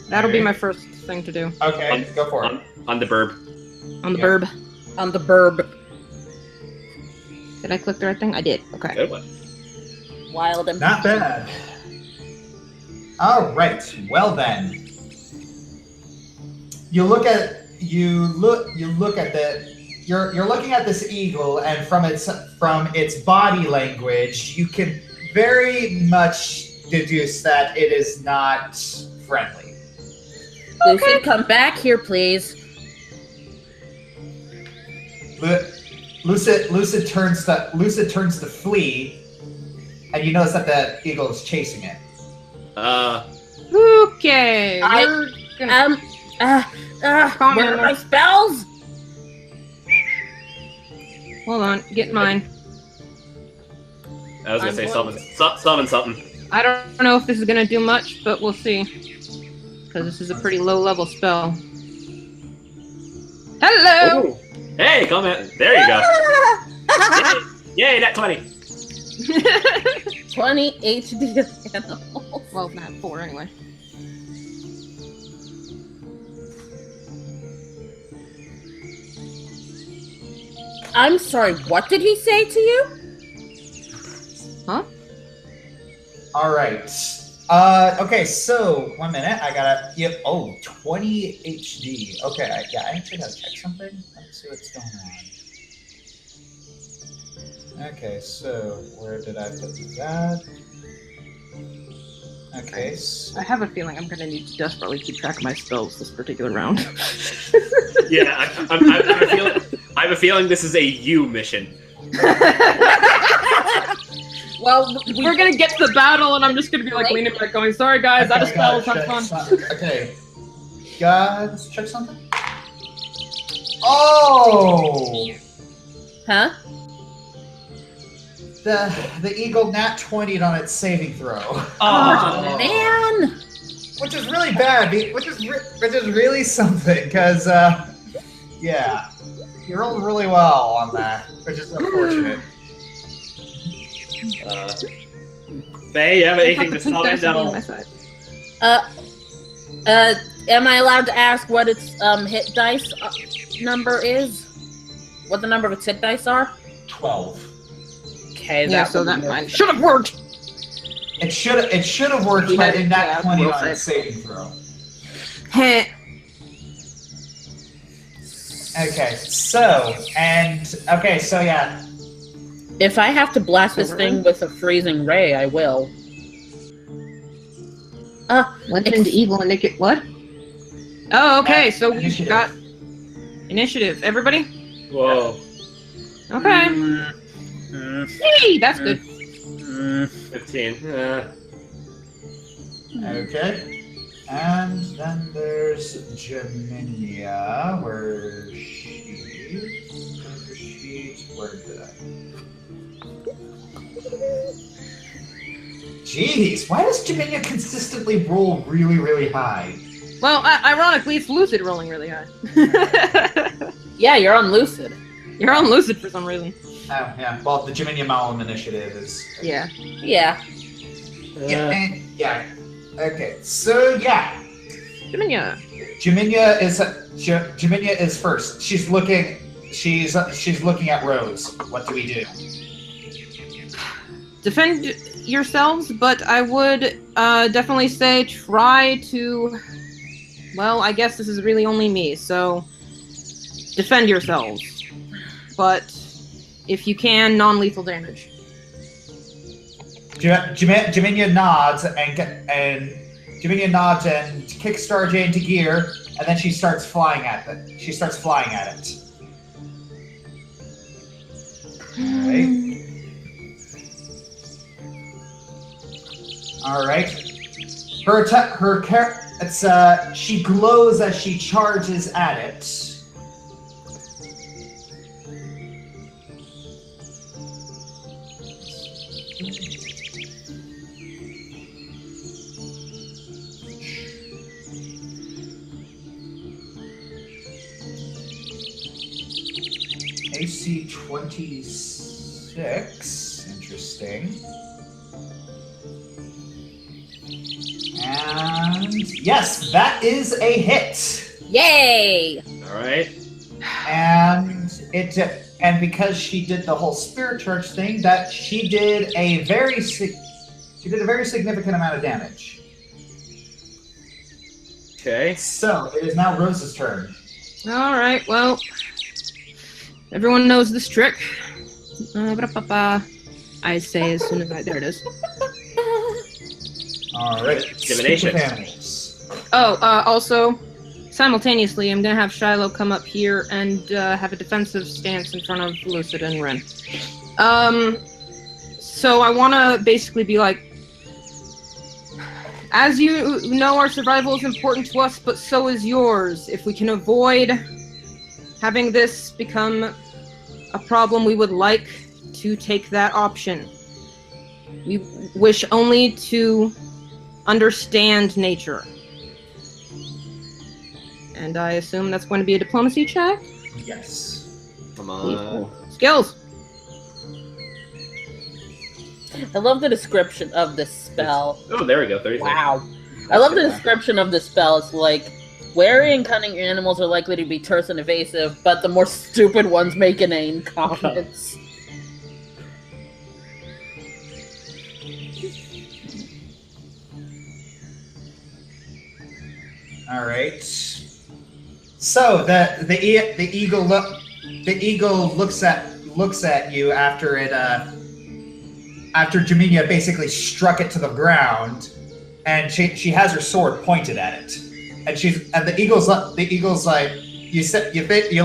That'll be my first thing to do.
Okay, go for it.
On the burb.
On the burb.
On the burb.
Did I click the right thing? I did. Okay.
Good one.
Wild and
Not bad. All right. Well then, you're looking at this eagle, and from its body language, you can very much deduce that it is not friendly.
Lucid, come back here, please.
Lucid turns to flee, and you notice that the eagle is chasing it.
Okay. We're gonna...
Where are my spells?
Hold on, get mine.
I was gonna say summon something.
I don't know if this is gonna do much, but we'll see. Because this is a pretty low-level spell. Hello!
Ooh. Hey, come in. There you go. Yay, that 20.
20 HD animals.
Well, not 4 anyway.
I'm sorry, what did he say to you?
Huh?
All right. Okay, so 1 minute. I gotta. Yep. Oh, 20 HD. Okay. I actually gotta check something. Let's see what's going on. Okay, so where did I put that? Okay. So...
I have a feeling I'm gonna need to desperately keep track of my spells this particular round.
Yeah, I have a feeling this is a you mission.
Well,
we're gonna get to the battle, and I'm just gonna be like leaning back, going, "Sorry, guys, that spell was not fun."
Okay, let's check something. Oh,
huh?
The eagle nat 20'd on its saving throw.
Oh man!
Which is really bad. Which is really something, because yeah, you rolled really well on that, which is unfortunate.
Faye, you have anything to slow it down?
Am I allowed to ask what its hit dice number is? What the number of its hit dice are?
12.
Okay,
that mine should have worked.
It should have worked, but in that 20 on its saving throw. Okay, so yeah.
If I have to blast this thing with a freezing ray, I will.
Legend, evil, and naked. What? Oh, okay. So we've got initiative. Everybody.
Whoa.
Okay. Hey, that's good.
15.
Okay. And then there's Jaminia, where she Where did I? Jeez, why does Jaminia consistently roll really, really high?
Well, ironically, it's Lucid rolling really high.
Yeah, you're on Lucid.
You're on Lucid for some reason.
Oh, yeah. Well, the Jaminia Malum initiative is...
Yeah.
Yeah.
Yeah. Okay, so yeah.
Jaminia.
Jaminia is first. She's looking at Rose. What do we do?
Defend yourselves, but I would definitely say try to... Well, I guess this is really only me, so defend yourselves. But if you can, non-lethal damage.
Jaminia nods and kicks Starjay into gear, and then she starts flying at it. All right. She glows as she charges at it. AC 26. Interesting. And yes, that is a hit.
Yay!
All right.
And because she did the whole spirit church thing, that she did a very significant amount of damage.
Okay.
So it is now Rose's turn.
Alright, well, everyone knows this trick. I say as soon as there it is.
All right.
Divination.
Also, simultaneously, I'm gonna have Shiloh come up here and have a defensive stance in front of Lucid and Ren. So I want to basically be like, as you know, our survival is important to us, but so is yours. If we can avoid having this become a problem, we would like to take that option. We wish only to understand nature. And I assume that's going to be a diplomacy check?
Yes.
Come on.
Skills!
I love the description of this spell.
Oh, there we go. 33.
Wow. I love the description of this spell. It's like, wary and cunning animals are likely to be terse and evasive, but the more stupid ones make inane comments.
All right. So the eagle looks at you after Jaminia basically struck it to the ground, and she has her sword pointed at it, and the eagle's like, you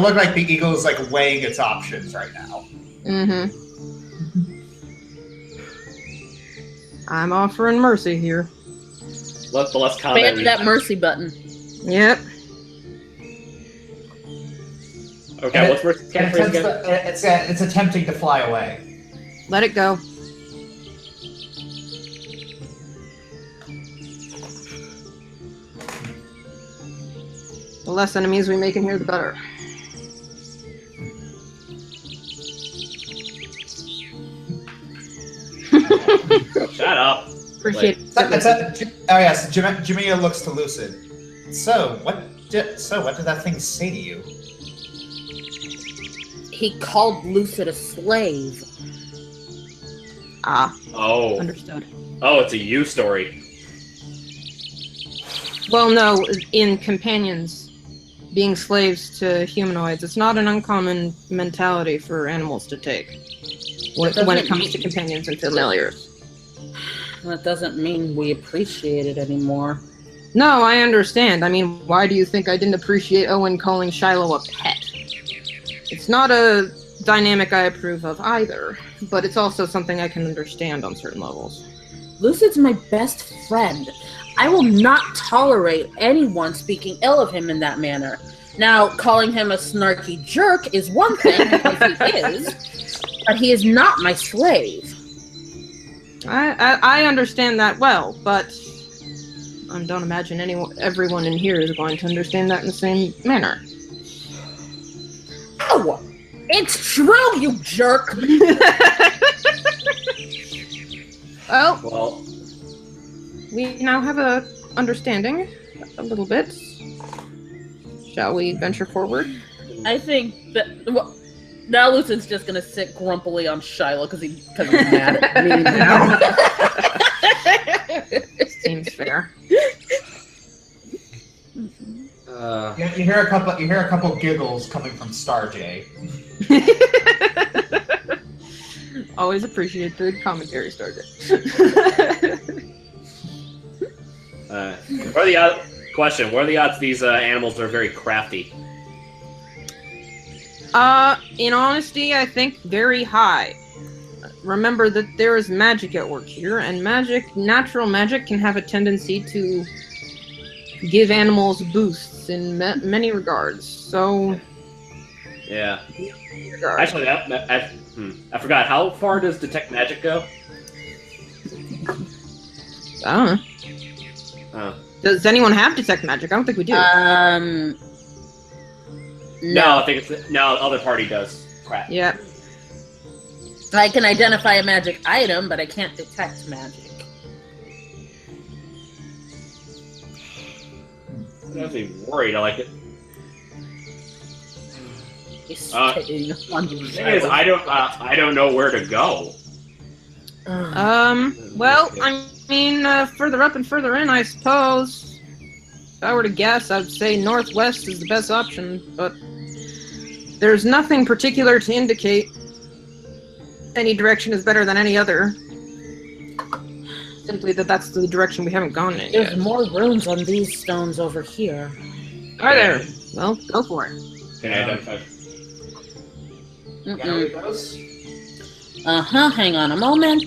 look like the eagle's like weighing its options right now.
Mm-hmm. I'm offering mercy here.
Let's combat.
Spam that mercy button.
Yep.
Okay, what's mercy again?
It's attempting to fly away.
Let it go. The less enemies we make in here, the better.
Shut up.
Appreciate it.
Oh yes, Jaminia looks to Lucid. So what did that thing say to you?
He called Lucid a slave.
Ah,
Oh.
understood.
Oh, it's a you story.
Well, no, in companions, being slaves to humanoids, it's not an uncommon mentality for animals to take when it comes to companions and familiars.
That doesn't mean we appreciate it anymore.
No, I understand. I mean, why do you think I didn't appreciate Owen calling Shiloh a pet? It's not a dynamic I approve of either, but it's also something I can understand on certain levels.
Lucid's my best friend. I will not tolerate anyone speaking ill of him in that manner. Now, calling him a snarky jerk is one thing, because he is, but he is not my slave.
I understand that well, but I don't imagine everyone in here is going to understand that in the same manner.
Oh, it's true, you jerk!
Well, we now have a understanding, a little bit. Shall we venture forward?
I think that... Well, now Lucian's just gonna sit grumpily on Shiloh because he's mad at me now.
Seems fair.
You hear a couple giggles coming from Star J.
Always appreciate the commentary, Stargate.
What are the odds these animals are very crafty?
In honesty, I think very high. Remember that there is magic at work here, and natural magic can have a tendency to give animals boosts in many regards. So,
yeah. Actually, I forgot. How far does detect magic go?
I don't know.
Oh.
Does anyone have detect magic? I don't think we do.
No, I think it's other party does. Crap.
Yeah.
I can identify a magic item, but I can't detect magic.
I was even worried. I like it. The thing is, I don't know where to go.
Well, I mean, further up and further in, I suppose. If I were to guess, I'd say northwest is the best option, but there's nothing particular to indicate any direction is better than any other. Simply that's the direction we haven't gone in yet.
There's more runes on these stones over here.
Are there? Well, go for it.
Can I identify?
Hang on a moment.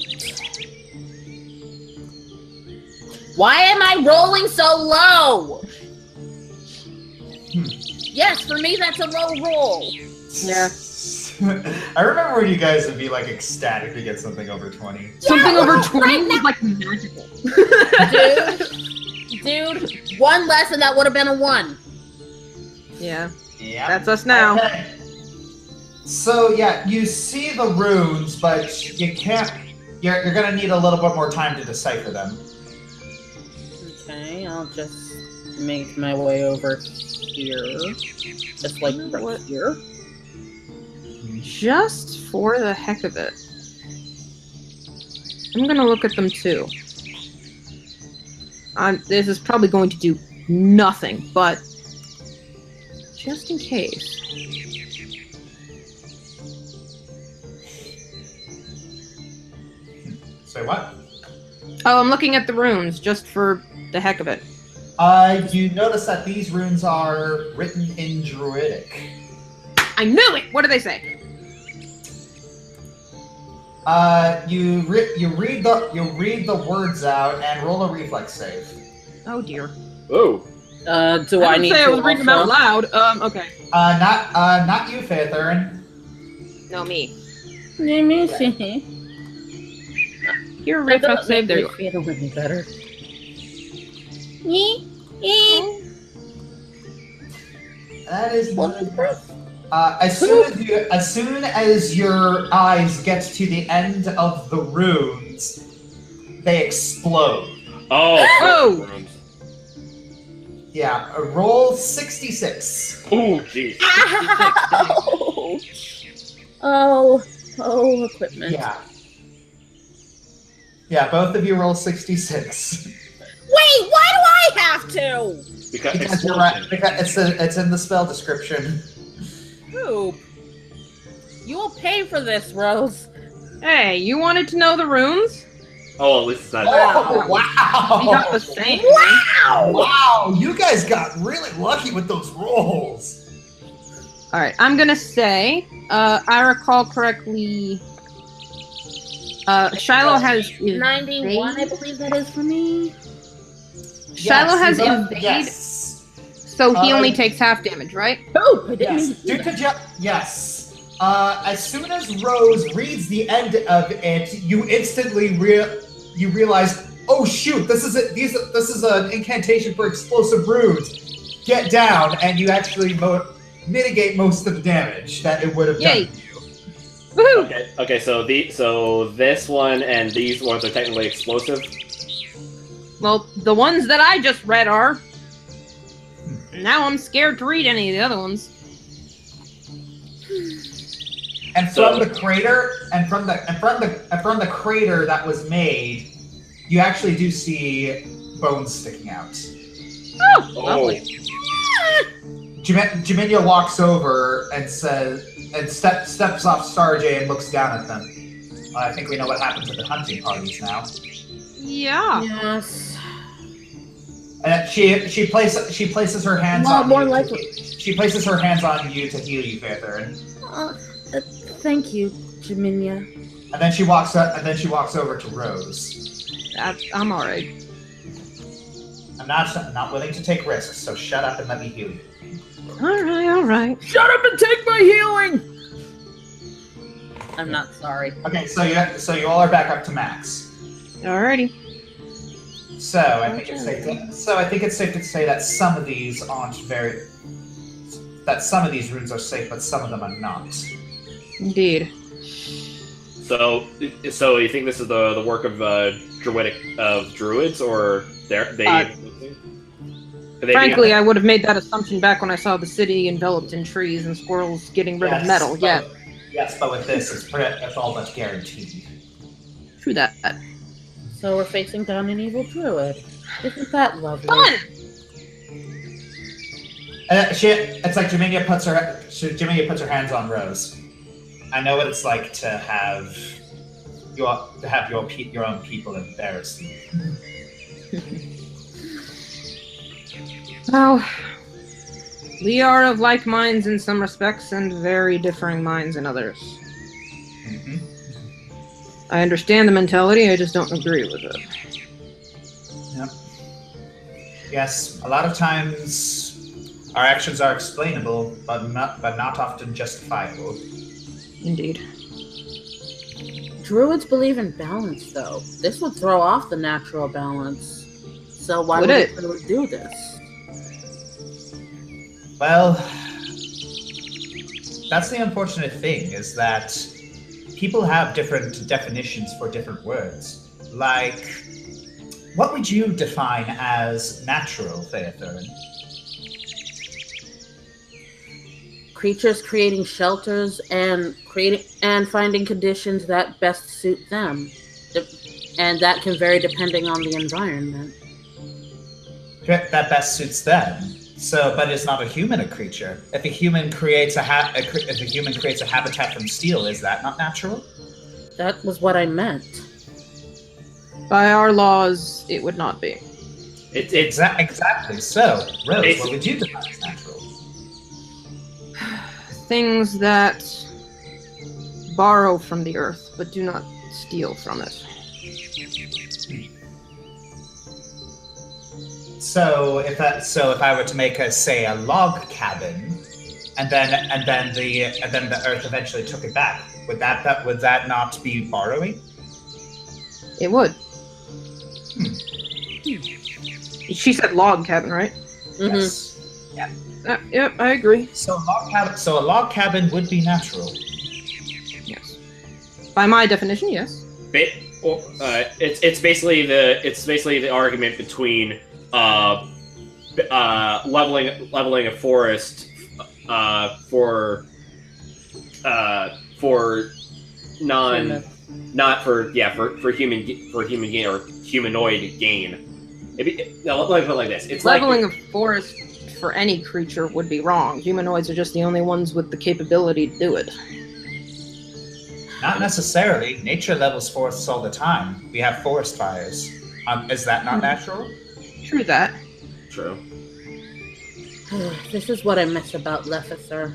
Why am I rolling so low? Yes, for me that's a low roll.
Yeah.
I remember when you guys would be like ecstatic to get something over 20.
Something over 20 was like magical.
Dude, one less and that would have been a 1.
Yeah.
Yeah.
That's us now.
Okay. So yeah, you see the runes, but you can't. You're gonna need a little bit more time to decipher them.
Okay, I'll just make my way over here, just like right here.
Just for the heck of it, I'm gonna look at them too. This is probably going to do nothing, but just in case.
Say what?
Oh, I'm looking at the runes just for the heck of it.
You notice that these runes are written in Druidic.
I knew it! What do they say?
You read the words out and roll a reflex save.
Oh dear.
Oh.
Do I need
say
to
I was reading them out loud. Okay.
Not you, Faithurin.
No, me.
Let me see.
Your reflex save, there you
feel a little better.
That is as soon as your eyes get to the end of the runes, they explode.
Oh!
Yeah, roll 66.
Oh, jeez.
Oh, equipment.
Yeah, both of you roll 66.
Wait, why do I have to?
Because
you're right. Because it's in the spell description.
Poop. You will pay for this, Rose.
Hey, you wanted to know the runes?
Oh, at least it's not.
Oh, wow!
We got the same.
Wow! You guys got really lucky with those rolls.
All right, I'm gonna say, I recall correctly. Shiloh has
91, I believe that is for me.
Shiloh has invade.
Yes.
So he only takes half damage, right?
Oh, I didn't
Yes.
even see that.
Yes. As soon as Rose reads the end of it, you instantly realize, oh shoot, this is an incantation for explosive runes. Get down, and you actually mitigate most of the damage that it would have
Yay.
done to you.
Woohoo!
Okay. So this one and these ones are technically explosive.
Well, the ones that I just read are. Now I'm scared to read any of the other ones.
And from the crater, and from the crater that was made, you actually do see bones sticking out.
Oh, lovely.
Jaminia walks over and steps off Starjay and looks down at them. I think we know what happens at the hunting parties now.
Yeah.
Yes.
And she places her hands
Well,
on
more
you.
likely.
She places her hands on you to heal you, Fairthurn.
Thank you, Jaminia.
And then she walks up. And then she walks over to Rose.
I'm alright.
I'm not willing to take risks, so shut up and let me heal you.
Alright.
Shut up and take my healing! I'm not sorry.
Okay, so you all are back up to max.
Alrighty.
So I think it's safe to say that some of these runes are safe, but some of them are not.
Indeed.
So you think this is the work of druids, or they?
Frankly, I would have made that assumption back when I saw the city enveloped in trees and squirrels getting rid of metal.
Yes, but with this, it's all but guaranteed.
True that.
So we're facing down an evil druid. Isn't that lovely?
Fun!
It's like Jaminia puts her hands on Rose. I know what it's like to have your own people embarrass you.
Well, we are of like minds in some respects and very differing minds in others.
Mm-hmm.
I understand the mentality, I just don't agree with it.
Yep. Yes, a lot of times our actions are explainable, but not often justifiable.
Indeed.
Druids believe in balance, though. This would throw off the natural balance. So why
Would
would
it?
a druid do this?
Well, that's the unfortunate thing, is that people have different definitions for different words. Like, what would you define as natural, Fairthurn?
Creatures creating shelters and finding conditions that best suit them. And that can vary depending on the environment.
That best suits them. So, but is not a human a creature? If a human creates a habitat from steel, is that not natural?
That was what I meant.
By our laws, it would not be.
Exactly. So, Rose, what would you define as natural?
Things that borrow from the earth, but do not steal from it.
So if I were to make a log cabin, and then the earth eventually took it back, would that not be borrowing?
It would. She said log cabin, right?
Mm-hmm.
Yes.
Yep, I agree.
So a log cabin would be natural.
Yes. By my definition, yes.
It's basically the argument between leveling a forest for human gain or humanoid gain. Let me put it like this: it's
leveling
like,
a forest for any creature would be wrong. Humanoids are just the only ones with the capability to do it.
Not necessarily. Nature levels forests all the time. We have forest fires. Is that not natural?
True that.
True.
This is what I miss about Lefither.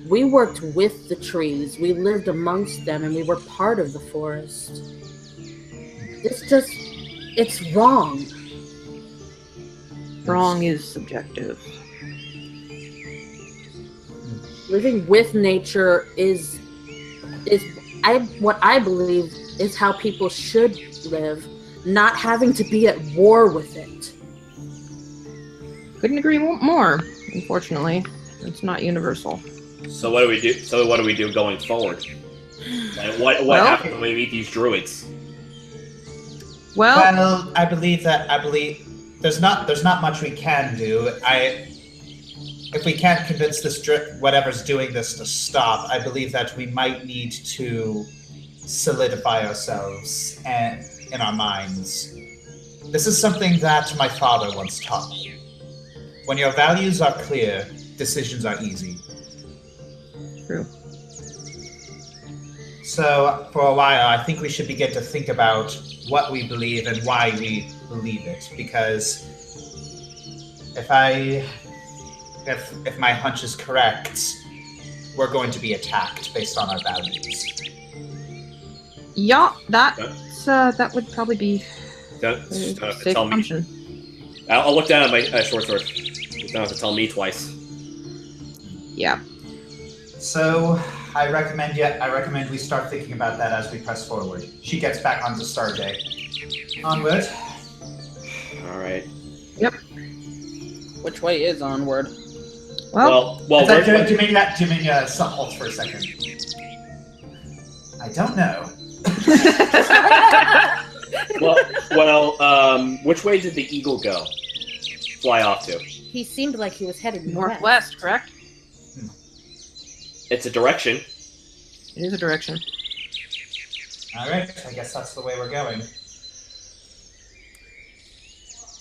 We worked with the trees, we lived amongst them, and we were part of the forest. It's wrong.
Wrong is subjective.
living with nature is what I believe is how people should live, not having to be at war with it.
Couldn't agree more. Unfortunately, it's not universal.
So what do we do? So what do we do going forward? And what happens when we meet these druids?
Well, I believe there's not much we can do. If we can't convince this whatever's doing this to stop, I believe that we might need to solidify ourselves in our minds. This is something that my father once taught me. When your values are clear, decisions are easy.
True.
So, for a while, I think we should begin to think about what we believe and why we believe it. Because if my hunch is correct, we're going to be attacked based on our values.
Yeah, that would probably be
Don't
a
have to
safe
tell me.
assumption.
I'll look down at my short sword. You don't have to tell me twice.
Yeah.
So, I recommend we start thinking about that as we press forward. She gets back onto Starday. Onward.
All right.
Yep.
Which way is onward?
Well,
Jaminia halts for a second. I don't know.
Which way did the eagle go? Fly off to?
He seemed like he was headed
northwest, correct?
It's a direction.
It is a direction.
All right, I guess that's the way we're going.